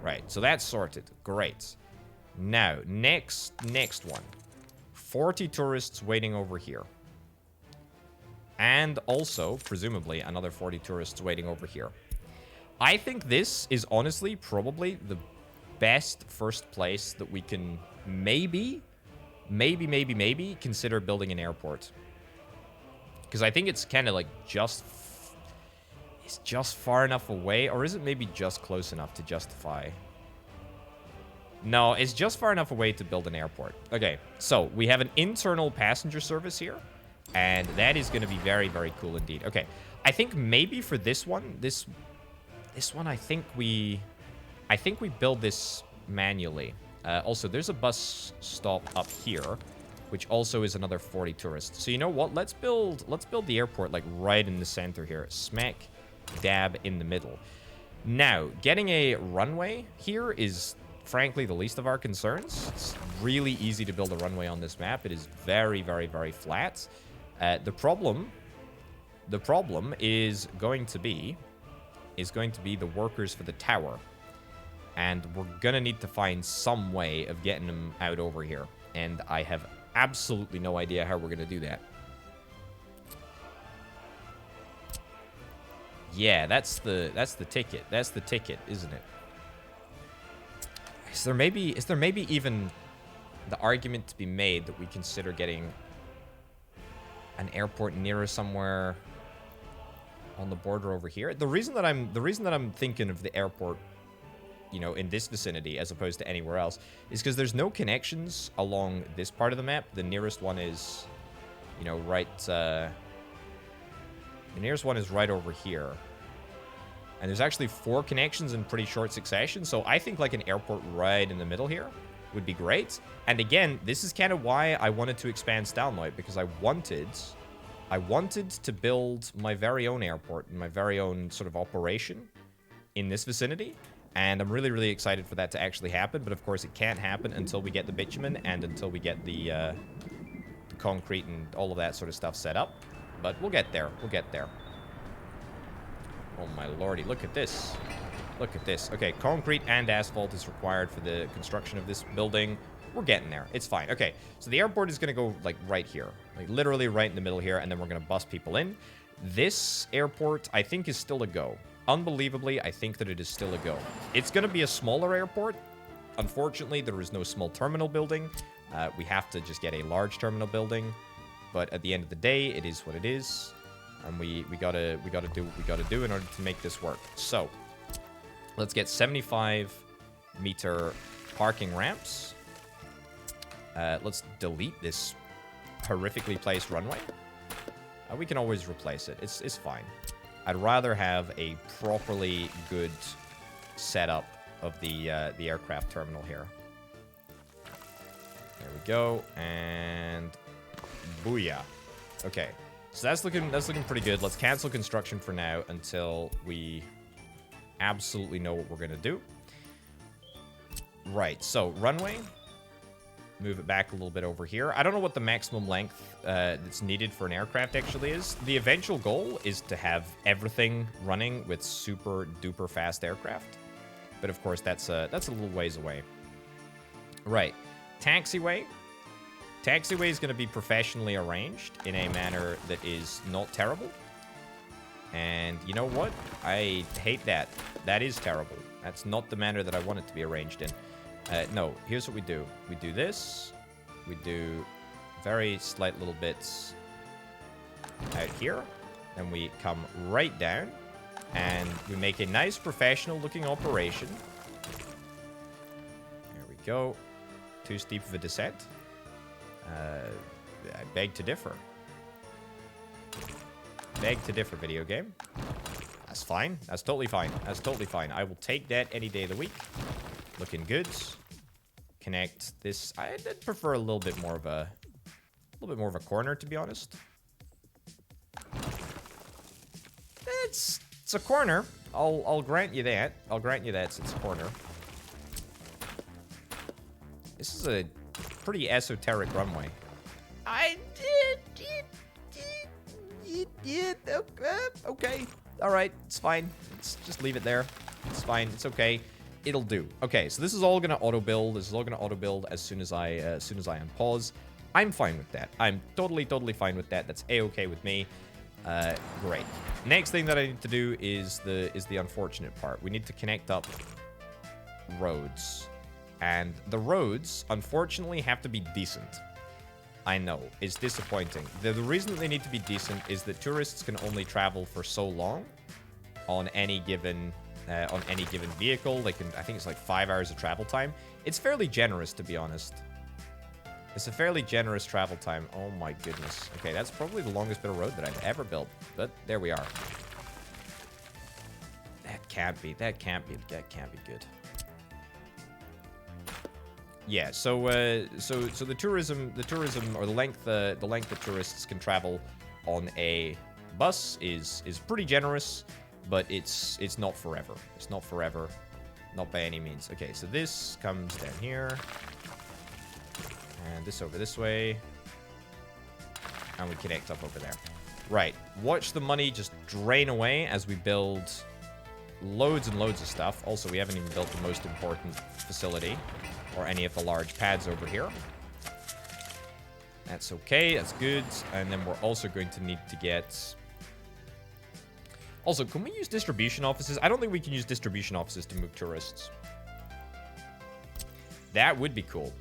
Right, so that's sorted. Great. Now, next one. 40 tourists waiting over here. And also, presumably, another 40 tourists waiting over here. I think this is honestly probably the best first place that we can maybe consider building an airport. Because I think it's kind of like it's just far enough away, or is it maybe just close enough to justify? No, it's just far enough away to build an airport. Okay, so we have an internal passenger service here, and that is going to be very, very cool indeed. Okay, I think maybe for this one, this one, I think we build this manually. Also, there's a bus stop up here, which also is another 40 tourists. So you know what? Let's build the airport like right in the center here, smack dab in the middle. Now, getting a runway here is frankly the least of our concerns. It's really easy to build a runway on this map. It is very, very, very flat. The problem is going to be the workers for the tower. And we're gonna need to find some way of getting them out over here. And I have absolutely no idea how we're gonna do that. Yeah, that's the ticket. That's the ticket, isn't it? Is there maybe even the argument to be made that we consider getting an airport nearer somewhere on the border over here? The reason that I'm thinking of the airport, you know, in this vicinity as opposed to anywhere else is because there's no connections along this part of the map. The nearest one is, you know, right, the nearest one is right over here. And there's actually 4 connections in pretty short succession. So I think like an airport right in the middle here would be great. And again, this is kind of why I wanted to expand Stalnoid, because I wanted to build my very own airport and my very own sort of operation in this vicinity. And I'm really, really excited for that to actually happen. But of course, it can't happen until we get the bitumen and until we get the concrete and all of that sort of stuff set up. But we'll get there. We'll get there. Oh my lordy, look at this. Look at this. Okay, concrete and asphalt is required for the construction of this building. We're getting there. It's fine. Okay, so the airport is going to go, like, right here. Like, literally right in the middle here, and then we're going to bus people in. This airport, I think, is still a go. Unbelievably, I think that it is still a go. It's going to be a smaller airport. Unfortunately, there is no small terminal building. We have to just get a large terminal building. But at the end of the day, it is what it is. And we gotta do what we gotta do in order to make this work. So, let's get 75-meter parking ramps. Let's delete this horrifically placed runway. We can always replace it. It's fine. I'd rather have a properly good setup of the aircraft terminal here. There we go, and booyah. Okay. So that's looking pretty good. Let's cancel construction for now until we absolutely know what we're going to do. Right, so runway. Move it back a little bit over here. I don't know what the maximum length that's needed for an aircraft actually is. The eventual goal is to have everything running with super duper fast aircraft. But of course, that's a little ways away. Right, taxiway. Taxiway is going to be professionally arranged in a manner that is not terrible. And you know what? I hate that. That is terrible. That's not the manner that I want it to be arranged in. No, here's what we do. We do this. We do very slight little bits out here. Then we come right down. And we make a nice professional looking operation. There we go. Too steep of a descent. I beg to differ. Beg to differ, video game. That's fine. That's totally fine. That's totally fine. I will take that any day of the week. Looking good. Connect this. I did prefer a little bit more of a corner, to be honest. It's a corner. I'll grant you that. I'll grant you that it's its corner. This is a pretty esoteric runway. Okay. All right, it's fine. Let's just leave it there. It's fine. It's okay. It'll do. Okay, so this is all gonna auto build. This is all gonna auto build as soon as I unpause. I'm fine with that. I'm totally fine with that. That's a-okay with me. Great. Next thing that I need to do is the unfortunate part. We need to connect up roads, and the roads unfortunately have to be decent. I know, it's disappointing. The reason that they need to be decent is that tourists can only travel for so long on any given vehicle. They can, I think it's like 5 hours of travel time. It's fairly generous, to be honest. It's a fairly generous travel time. Oh my goodness. Okay, that's probably the longest bit of road that I've ever built. But there we are. That can't be good. Yeah, so the tourism or the length that tourists can travel on a bus is pretty generous, but it's not forever. It's not forever, not by any means. Okay, so this comes down here, and this over this way, and we connect up over there. Right, watch the money just drain away as we build loads and loads of stuff. Also, we haven't even built the most important facility, or any of the large pads over here. That's okay, that's good. And then we're also going to need to get... Also, can we use distribution offices? I don't think we can use distribution offices to move tourists. That would be cool.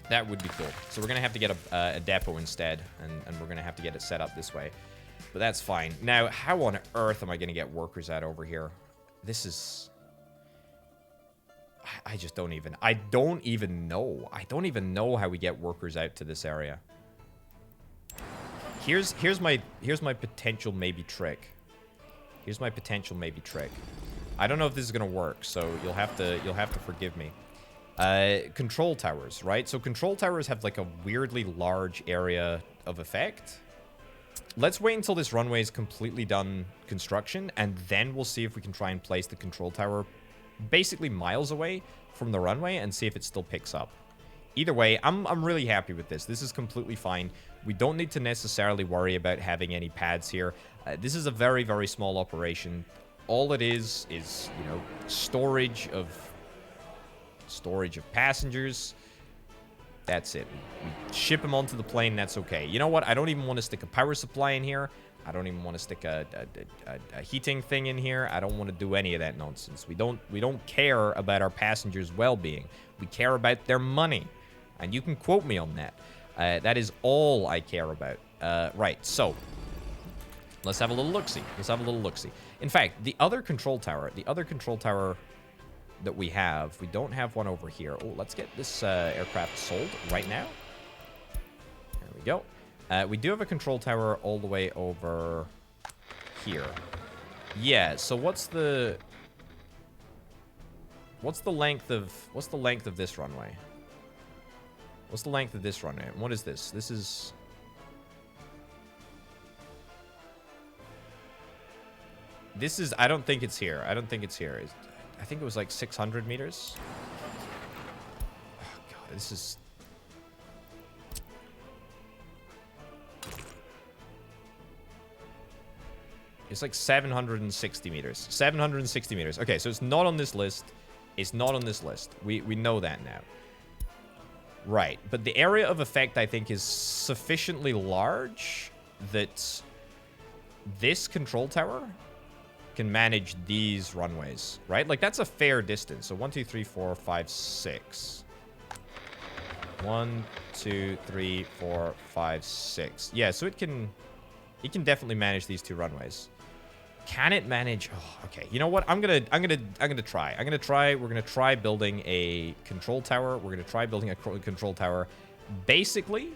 That would be cool. So we're going to have to get a depot instead, and we're going to have to get it set up this way. But that's fine. Now, how on earth am I going to get workers out over here? This is... I don't even know. I don't even know how we get workers out to this area. Here's my potential maybe trick. Here's my potential maybe trick. I don't know if this is gonna work, so you'll have to forgive me. Control towers, right? So control towers have like a weirdly large area of effect. Let's wait until this runway is completely done construction, and then we'll see if we can try and place the control tower basically miles away from the runway and see if it still picks up. Either way, I'm really happy with this. This is completely fine. We don't need to necessarily worry about having any pads here. This is a very, very small operation. All it is, you know, storage of passengers. That's it. We ship them onto the plane, that's okay. You know what? I don't even want to stick a power supply in here. I don't even want to stick a heating thing in here. I don't want to do any of that nonsense. We don't care about our passengers' well-being. We care about their money. And you can quote me on that. That is all I care about. Right, so let's have a little look-see. Let's have a little look-see. In fact, the other control tower that we have, we don't have one over here. Oh, let's get this aircraft sold right now. There we go. We do have a control tower all the way over here. Yeah, so what's the length of this runway? What's the length of this runway? What is this? This is I don't think it's here. I don't think it's here. I think it was like 600 meters. Oh god, this is... It's like 760 meters. 760 meters. Okay, so it's not on this list. It's not on this list. We know that now. Right, but the area of effect, I think, is sufficiently large that this control tower can manage these runways, right? Like, that's a fair distance. So 1, 2, 3, 4, 5, 6. 1, 2, 3, 4, 5, 6. Yeah, so it can definitely manage these two runways. Can it manage? Oh, okay. You know what? I'm gonna try. We're gonna try building a control tower. We're gonna try building a control tower, basically,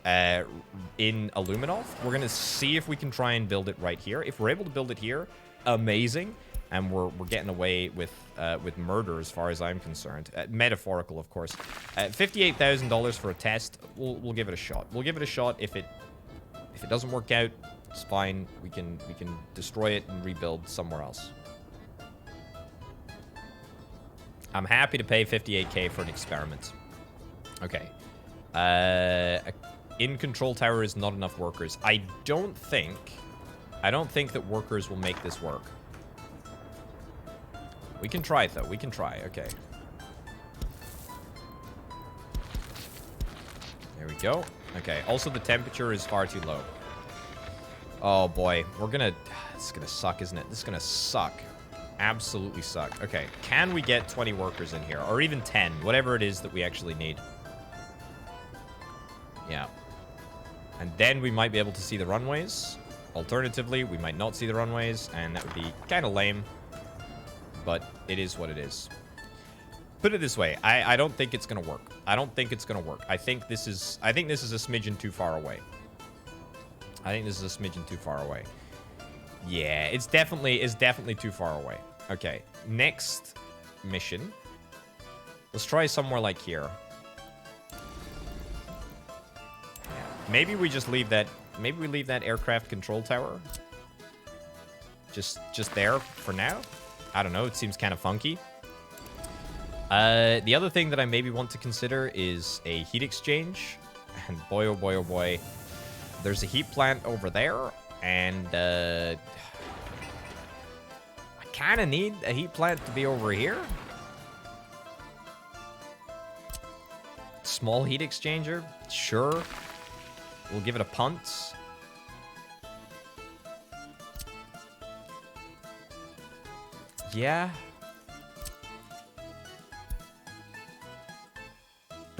in Aluminov. We're gonna see if we can try and build it right here. If we're able to build it here, amazing. And we're getting away with murder as far as I'm concerned. Metaphorical, of course. $58,000 for a test. We'll give it a shot. We'll give it a shot. If it doesn't work out, It's fine. We can destroy it and rebuild somewhere else. I'm happy to pay 58k for an experiment. Okay. In control tower is not enough workers. I don't think that workers will make this work. We can try it, though. We can try. Okay. There we go. Okay. Also, the temperature is far too low. Oh, boy. We're gonna... It's gonna suck, isn't it? This is gonna suck. Absolutely suck. Okay. Can we get 20 workers in here? Or even 10. Whatever it is that we actually need. Yeah. And then we might be able to see the runways. Alternatively, we might not see the runways, and that would be kind of lame. But it is what it is. Put it this way, I don't think it's gonna work. I don't think it's gonna work. I think this is a smidgen too far away. Yeah, it's definitely too far away. Okay, next mission. Let's try somewhere like here. Maybe we just leave that. Maybe we leave that aircraft control tower. Just there for now. I don't know. It seems kind of funky. The other thing that I maybe want to consider is a heat exchange. And boy, oh boy, oh boy. There's a heat plant over there. And I kind of need a heat plant to be over here. Small heat exchanger. Sure. We'll give it a punt. Yeah.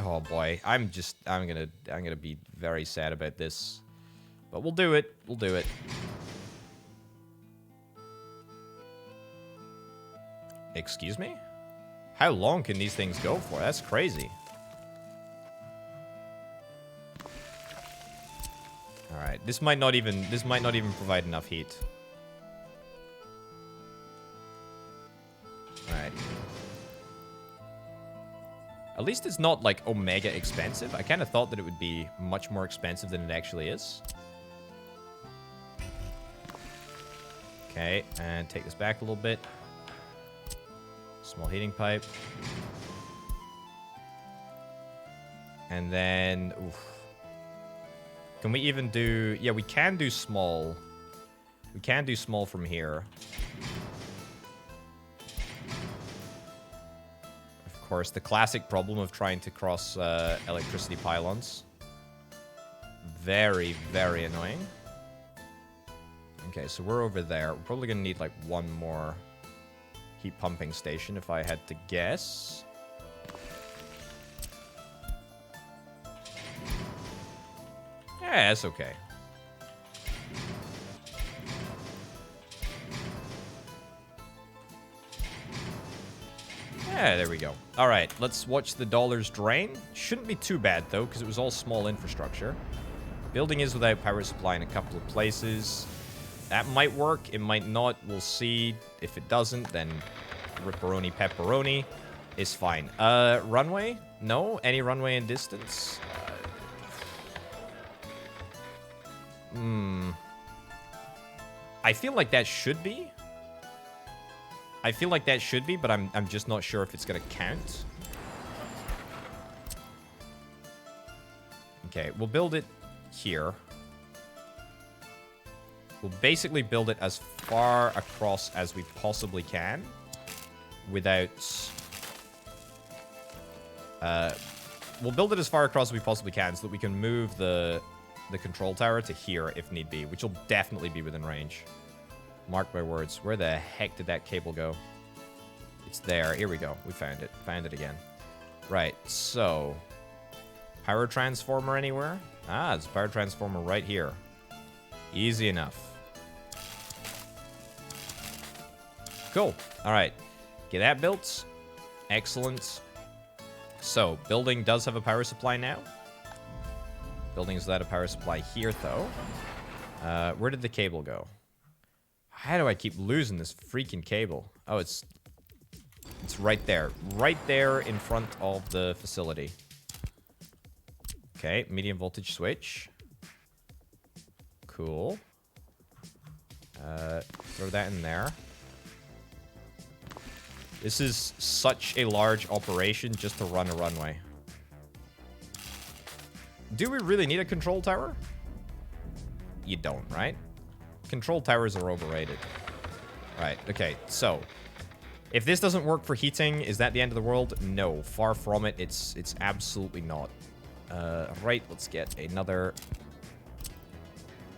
Oh boy, I'm gonna be very sad about this. But we'll do it. We'll do it. Excuse me? How long can these things go for? That's crazy. Alright, this might not even provide enough heat. Alright. At least it's not, like, omega expensive. I kind of thought that it would be much more expensive than it actually is. Okay, and take this back a little bit. Small heating pipe. And then... Oof. Can we even do... Yeah, we can do small. We can do small from here. Of course, the classic problem of trying to cross electricity pylons. Very, very annoying. Okay, so we're over there. We're probably going to need, like, one more heat pumping station, if I had to guess. Yeah, that's okay. Yeah, there we go. All right, let's watch the dollars drain. Shouldn't be too bad, though, because it was all small infrastructure. Building is without power supply in a couple of places. That might work. It might not. We'll see. If it doesn't, then ripperoni pepperoni is fine. Runway? No? Any runway in distance? I feel like that should be. But I'm just not sure if it's gonna count. Okay, we'll build it here. We'll basically build it as far across as we possibly can without... we'll build it as far across as we possibly can so that we can move the control tower to here if need be, which will definitely be within range. Mark my words. Where the heck did that cable go? It's there. Here we go. We found it. Found it again. Right, so... Power transformer anywhere? Ah, it's a power transformer right here. Easy enough. Cool. Alright. Get that built. Excellent. So, building does have a power supply now. Building is without a power supply here, though. Where did the cable go? How do I keep losing this freaking cable? Oh, it's right there. Right there in front of the facility. Okay, medium voltage switch. Cool. Throw that in there. This is such a large operation just to run a runway. Do we really need a control tower? You don't, right? Control towers are overrated. Right, okay, so if this doesn't work for heating, is that the end of the world? No, far from it. It's absolutely not. Right, let's get another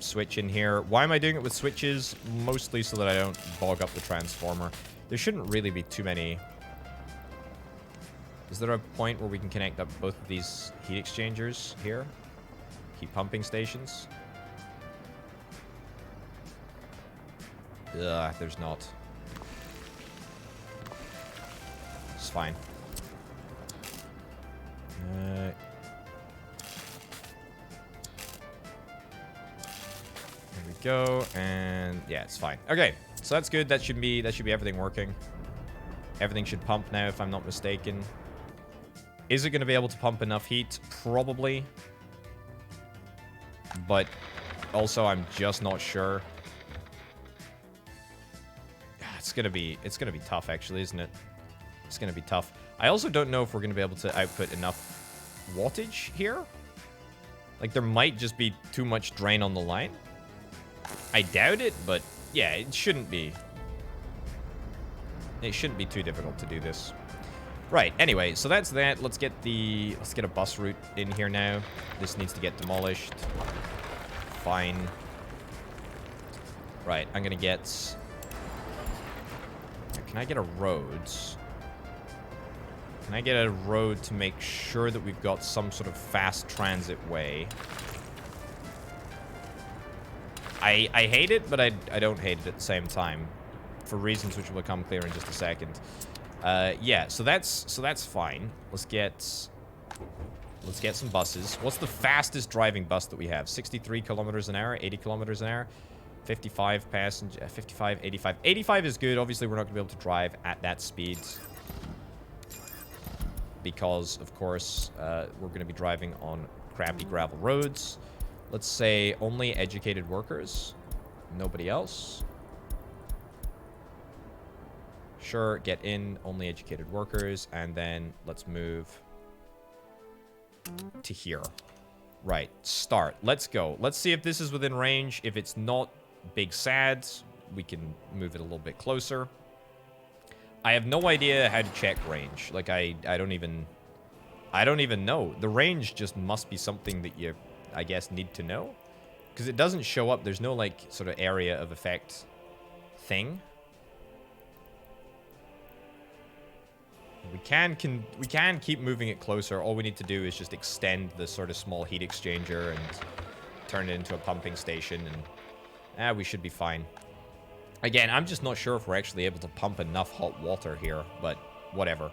switch in here. Why am I doing it with switches? Mostly so that I don't bog up the transformer. There shouldn't really be too many. Is there a point where we can connect up both of these heat exchangers here? Heat pumping stations? Ugh, there's not. It's fine. There we go, and yeah, it's fine. Okay, so that's good. That should be everything working. Everything should pump now, if I'm not mistaken. Is it going to be able to pump enough heat? Probably. But also, I'm just not sure. It's gonna be tough, actually, isn't it? It's gonna be tough. I also don't know if we're gonna be able to output enough wattage here. Like, there might just be too much drain on the line. I doubt it, but yeah, it shouldn't be. It shouldn't be too difficult to do this. Right, anyway, so that's that. Let's get a bus route in here now. This needs to get demolished. Fine. Right, I'm gonna get... Can I get a road? Can I get a road to make sure that we've got some sort of fast transit way? I hate it, but I don't hate it at the same time. For reasons which will become clear in just a second. Yeah, so that's fine. Let's get some buses. What's the fastest driving bus that we have? 63 kilometers an hour, 80 kilometers an hour, 55 passenger, 55, 85. 85 is good. Obviously, we're not going to be able to drive at that speed because, of course, we're going to be driving on crappy gravel roads. Let's say only educated workers, nobody else. Sure, get in, only educated workers, and then let's move to here. Right, start. Let's go. Let's see if this is within range. If it's not, big sad. We can move it a little bit closer. I have no idea how to check range. Like, I don't even know. The range just must be something that you, I guess, need to know. Because it doesn't show up. There's no, like, sort of area of effect thing. We can keep moving it closer. All we need to do is just extend the sort of small heat exchanger and turn it into a pumping station, and we should be fine. Again, I'm just not sure if we're actually able to pump enough hot water here, but whatever.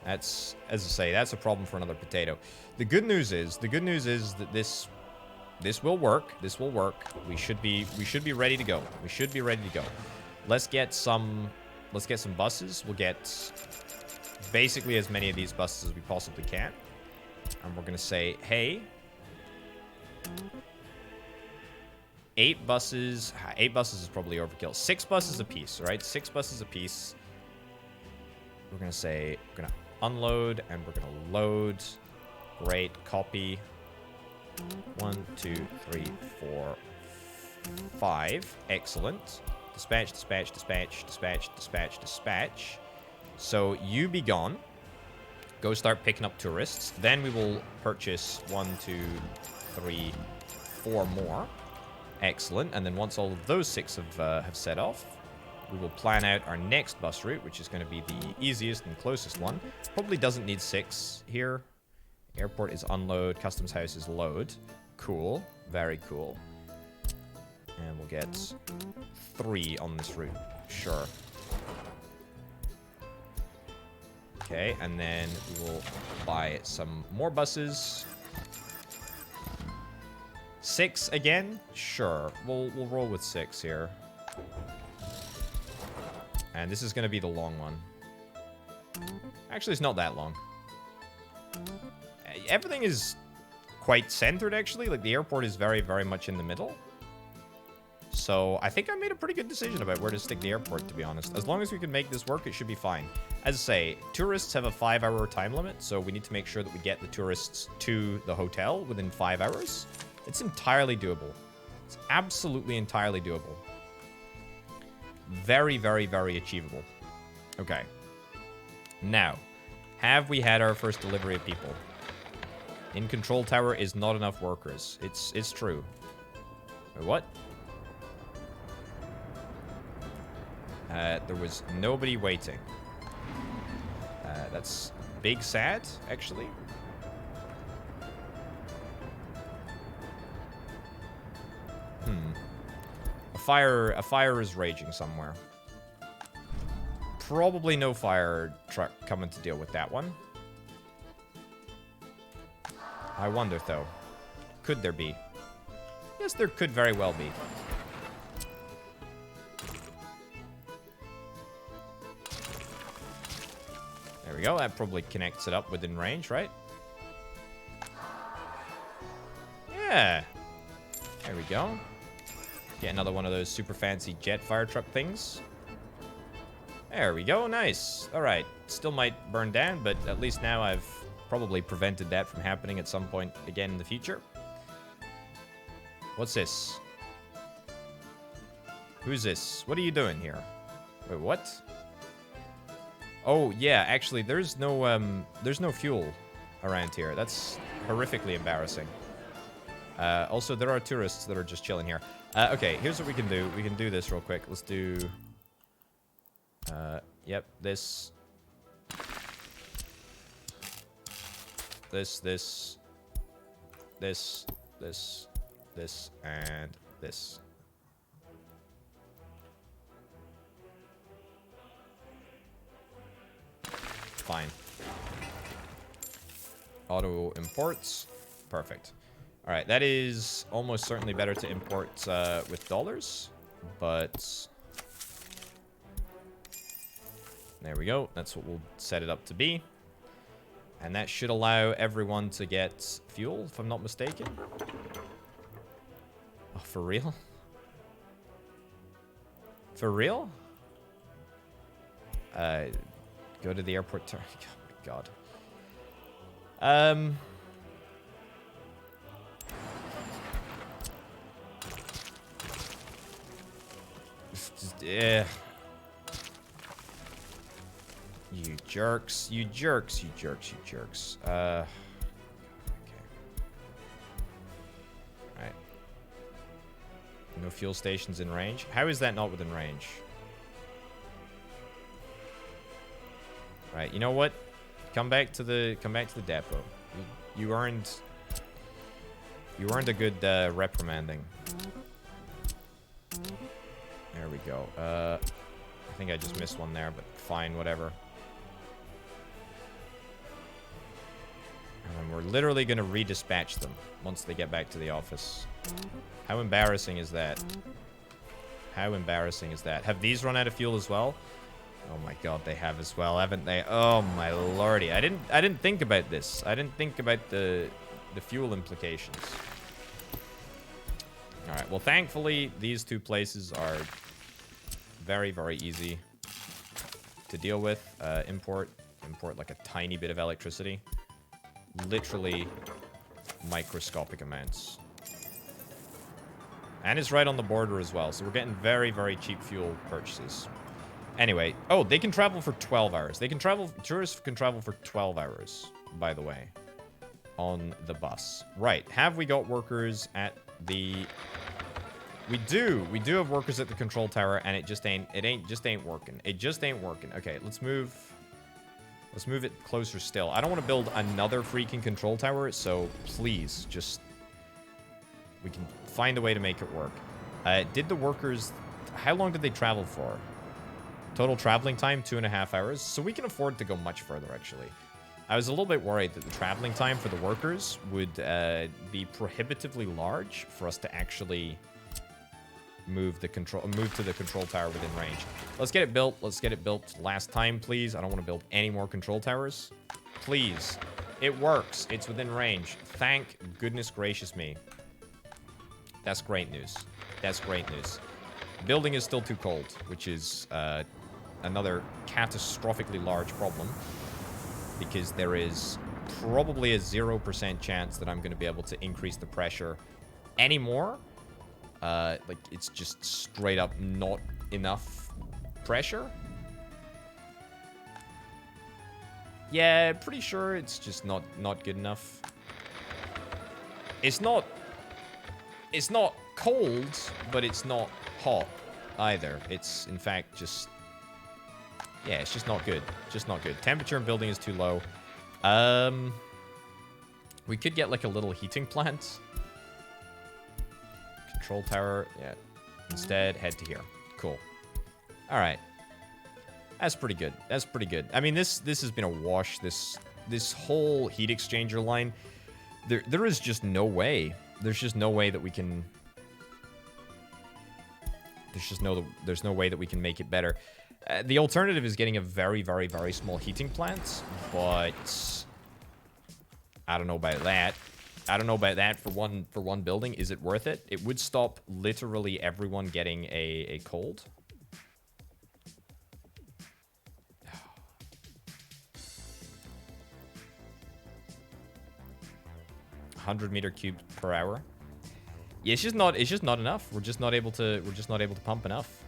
That's, as I say, that's a problem for another potato. The good news is that this will work. This will work. We should be ready to go. We should be ready to go. Let's get some buses. We'll get basically as many of these buses as we possibly can. And we're going to say, hey, 8 buses. 8 buses is probably overkill. 6 buses apiece, right? 6 buses apiece. We're going to say, we're going to unload and we're going to load. Great. Copy. 1, 2, 3, 4, 5. Excellent. Dispatch, dispatch, dispatch, dispatch, dispatch, dispatch. So you be gone. Go start picking up tourists. Then we will purchase 1, 2, 3, 4 more. Excellent. And then once all of those 6 have set off, we will plan out our next bus route, which is going to be the easiest and closest one. Probably doesn't need 6 here. Airport is unload. Customs house is load. Cool. Very cool. And we'll get 3 on this route. Sure. Okay, and then we will buy some more buses. 6 again? Sure. We'll roll with 6 here. And this is going to be the long one. Actually, it's not that long. Everything is quite centered, actually. Like, the airport is very, very much in the middle. So I think I made a pretty good decision about where to stick the airport, to be honest. As long as we can make this work, it should be fine. As I say, tourists have a 5-hour time limit, so we need to make sure that we get the tourists to the hotel within 5 hours. It's entirely doable. It's absolutely entirely doable. Very, very, very achievable. Okay. Now, have we had our first delivery of people? In control tower is not enough workers. It's true. Wait, what? There was nobody waiting. That's big sad, actually. A fire is raging somewhere. Probably no fire truck coming to deal with that one. I wonder, though. Could there be? Yes, there could very well be. There we go. That probably connects it up within range, right? Yeah. There we go. Get another one of those super fancy jet fire truck things. There we go. Nice. All right. Still might burn down, but at least now I've probably prevented that from happening at some point again in the future. What's this? Who's this? What are you doing here? Wait, what? Oh, yeah, actually, there's no fuel around here. That's horrifically embarrassing. Also, there are tourists that are just chilling here. Okay, here's what we can do. We can do this real quick. Let's do... yep, this... This, and this. Fine. Auto imports. Perfect. All right, that is almost certainly better to import with dollars, but there we go. That's what we'll set it up to be. And that should allow everyone to get fuel, if I'm not mistaken. Oh, for real? For real? Go to the airport. Oh my god. Yeah. You jerks. You jerks. You jerks. You jerks. Okay. Alright. No fuel stations in range. How is that not within range? Right, you know what? Come back to the depot. You earned a good reprimanding. There we go. I think I just missed one there, but fine, whatever. And we're literally going to redispatch them once they get back to the office. How embarrassing is that? How embarrassing is that? Have these run out of fuel as well? Oh my god, they have as well, haven't they? Oh my lordy. I didn't think about this. I didn't think about the fuel implications. Alright, well thankfully these two places are very, very easy to deal with. Import like a tiny bit of electricity. Literally microscopic amounts. And it's right on the border as well, so we're getting very, very cheap fuel purchases. Anyway, oh, they can travel for 12 hours. They can travel, tourists can travel for 12 hours, by the way, on the bus. Right, have we got workers at the... We do have workers at the control tower, and it just ain't working. It just ain't working. Okay, let's move it closer still. I don't want to build another freaking control tower, so please, just... We can find a way to make it work. Did the workers... How long did they travel for? Total traveling time, 2.5 hours. So we can afford to go much further, actually. I was a little bit worried that the traveling time for the workers would be prohibitively large for us to actually move to the control tower within range. Let's get it built. Let's get it built last time, please. I don't want to build any more control towers. Please. It works. It's within range. Thank goodness gracious me. That's great news. That's great news. Building is still too cold, which is another catastrophically large problem. Because there is probably a 0% chance that I'm going to be able to increase the pressure anymore. Like, it's just straight up not enough pressure. Yeah, pretty sure it's just not good enough. It's not cold, but it's not hot either. It's, in fact, just... Yeah, it's just not good. Just not good. Temperature in building is too low. We could get, like, a little heating plant. Control tower. Yeah. Instead, head to here. Cool. All right. That's pretty good. That's pretty good. I mean, this has been a wash. This whole heat exchanger line. There is just no way. There's just no way that we can... There's no way that we can make it better. The alternative is getting a very, very, very small heating plant, but I don't know about that. I don't know about that for one building. Is it worth it? It would stop literally everyone getting a cold. 100 meter cubes per hour. Yeah, it's just not enough. We're just not able to pump enough.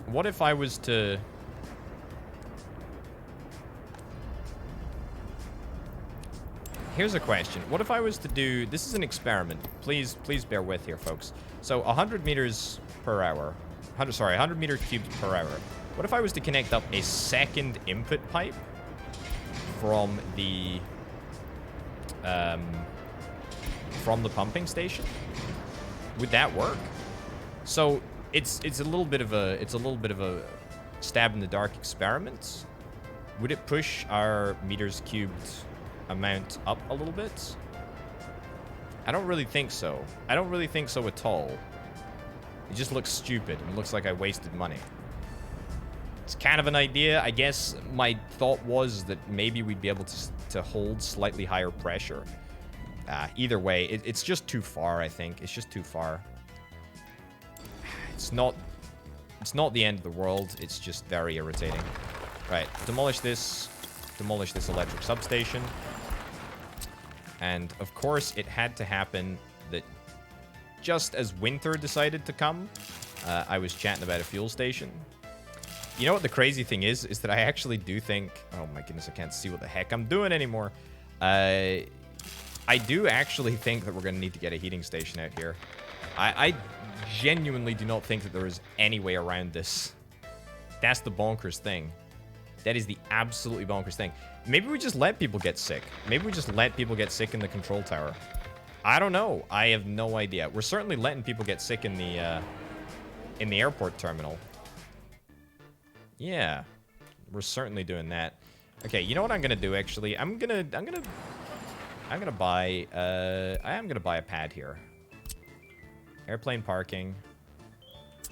What if I was to... Here's a question. What if I was to do... This is an experiment. Please bear with here, folks. So 100 meters per hour. 100 meter cubes per hour. What if I was to connect up a second input pipe from the pumping station? Would that work? So it's a little bit of a stab in the dark experiment. Would it push our meters cubed amount up a little bit? I don't really think so. I don't really think so at all. It just looks stupid and looks like I wasted money. It's kind of an idea. I guess my thought was that maybe we'd be able to hold slightly higher pressure. Either way, it's just too far, I think. It's just too far. It's not the end of the world. It's just very irritating. Right, demolish this electric substation. And, of course, it had to happen that just as winter decided to come, I was chatting about a fuel station. You know what the crazy thing is that I actually do think... Oh, my goodness, I can't see what the heck I'm doing anymore. I do actually think that we're going to need to get a heating station out here. I genuinely do not think that there is any way around this. That's the bonkers thing. That is the absolutely bonkers thing. Maybe we just let people get sick. Maybe we just let people get sick in the control tower. I don't know. I have no idea. We're certainly letting people get sick in the airport terminal. Yeah, we're certainly doing that. Okay, you know what I'm gonna do? Actually, I'm gonna buy a pad here. Airplane parking.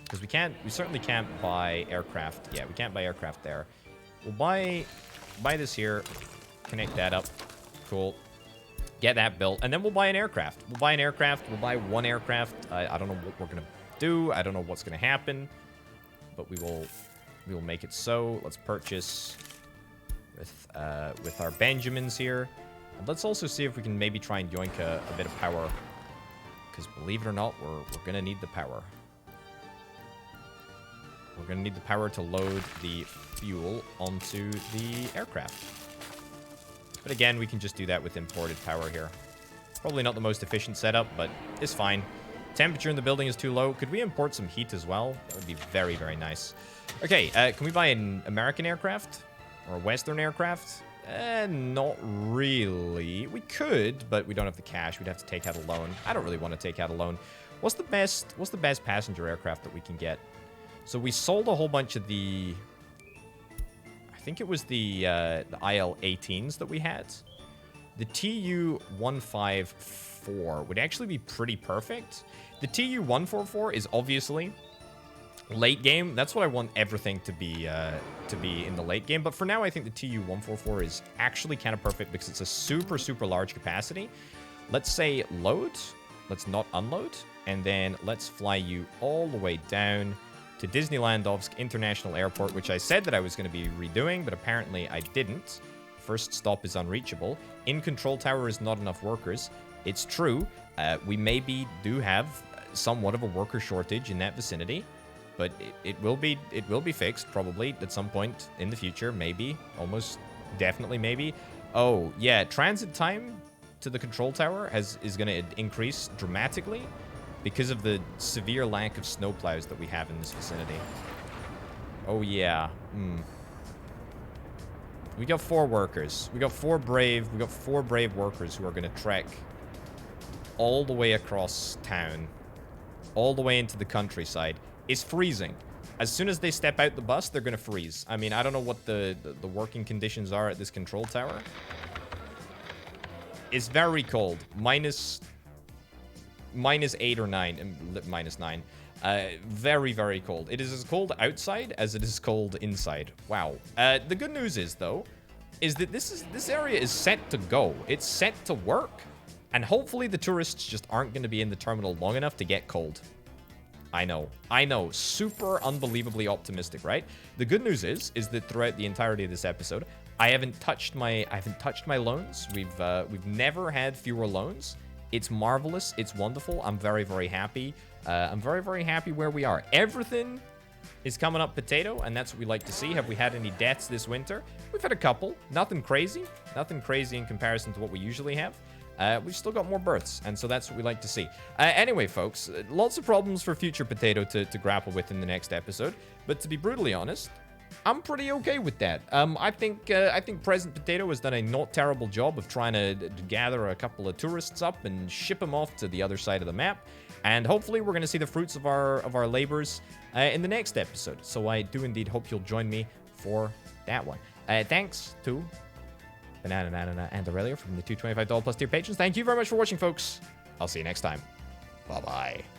Because we certainly can't buy aircraft. Yeah, we can't buy aircraft there. We'll buy this here, connect that up. Cool. Get that built, and then we'll buy an aircraft. We'll buy an aircraft. We'll buy one aircraft. I don't know what we're gonna do. I don't know what's gonna happen, but we will make it so. Let's purchase with our Benjamins here. And let's also see if we can maybe try and yoink a bit of power. Because believe it or not, we're gonna need the power. We're gonna need the power to load the fuel onto the aircraft. But again, we can just do that with imported power here. Probably not the most efficient setup, but it's fine. Temperature in the building is too low. Could we import some heat as well? That would be very, very nice. Okay, can we buy an American aircraft? Or a Western aircraft? Not really. We could, but we don't have the cash. We'd have to take out a loan. I don't really want to take out a loan. What's the best passenger aircraft that we can get? So we sold a whole bunch of the... I think it was the IL-18s that we had. The TU-154 would actually be pretty perfect. The TU-144 is obviously late game. That's what I want everything to be in the late game. But for now, I think the TU-144 is actually kind of perfect because it's a super, super large capacity. Let's say load. Let's not unload. And then let's fly you all the way down to Disneylandovsk International Airport, which I said that I was going to be redoing, but apparently I didn't. First stop is unreachable. In control tower is not enough workers. It's true. We maybe do have somewhat of a worker shortage in that vicinity, but it will be fixed probably at some point in the future. Maybe, almost definitely maybe. Oh yeah, transit time to the control tower is going to increase dramatically because of the severe lack of snowplows that we have in this vicinity. Oh yeah. We got 4 workers. We got 4 brave workers who are going to trek all the way across town, all the way into the countryside. It's freezing. As soon as they step out the bus, they're going to freeze. I mean, I don't know what the working conditions are at this control tower. It's very cold. Minus 8 or 9, and minus 9. Very, very cold. It is as cold outside as it is cold inside. Wow. The good news is, though, is that this area is set to go. It's set to work. And hopefully the tourists just aren't going to be in the terminal long enough to get cold. I know. Super unbelievably optimistic, right? The good news is that throughout the entirety of this episode, I haven't touched my loans. We've never had fewer loans. It's marvelous. It's wonderful. I'm very, very happy. I'm very, very happy where we are. Everything is coming up potato, and that's what we like to see. Have we had any deaths this winter? We've had a couple. Nothing crazy. Nothing crazy in comparison to what we usually have. We've still got more births, and so that's what we like to see. Anyway, folks, lots of problems for future Potato to grapple with in the next episode. But to be brutally honest, I'm pretty okay with that. I think present Potato has done a not terrible job of trying to gather a couple of tourists up and ship them off to the other side of the map. And hopefully we're going to see the fruits of our labors in the next episode. So I do indeed hope you'll join me for that one. Thanks to Banana and Aurelia from the $225+ tier patrons. Thank you very much for watching, folks. I'll see you next time. Bye-bye.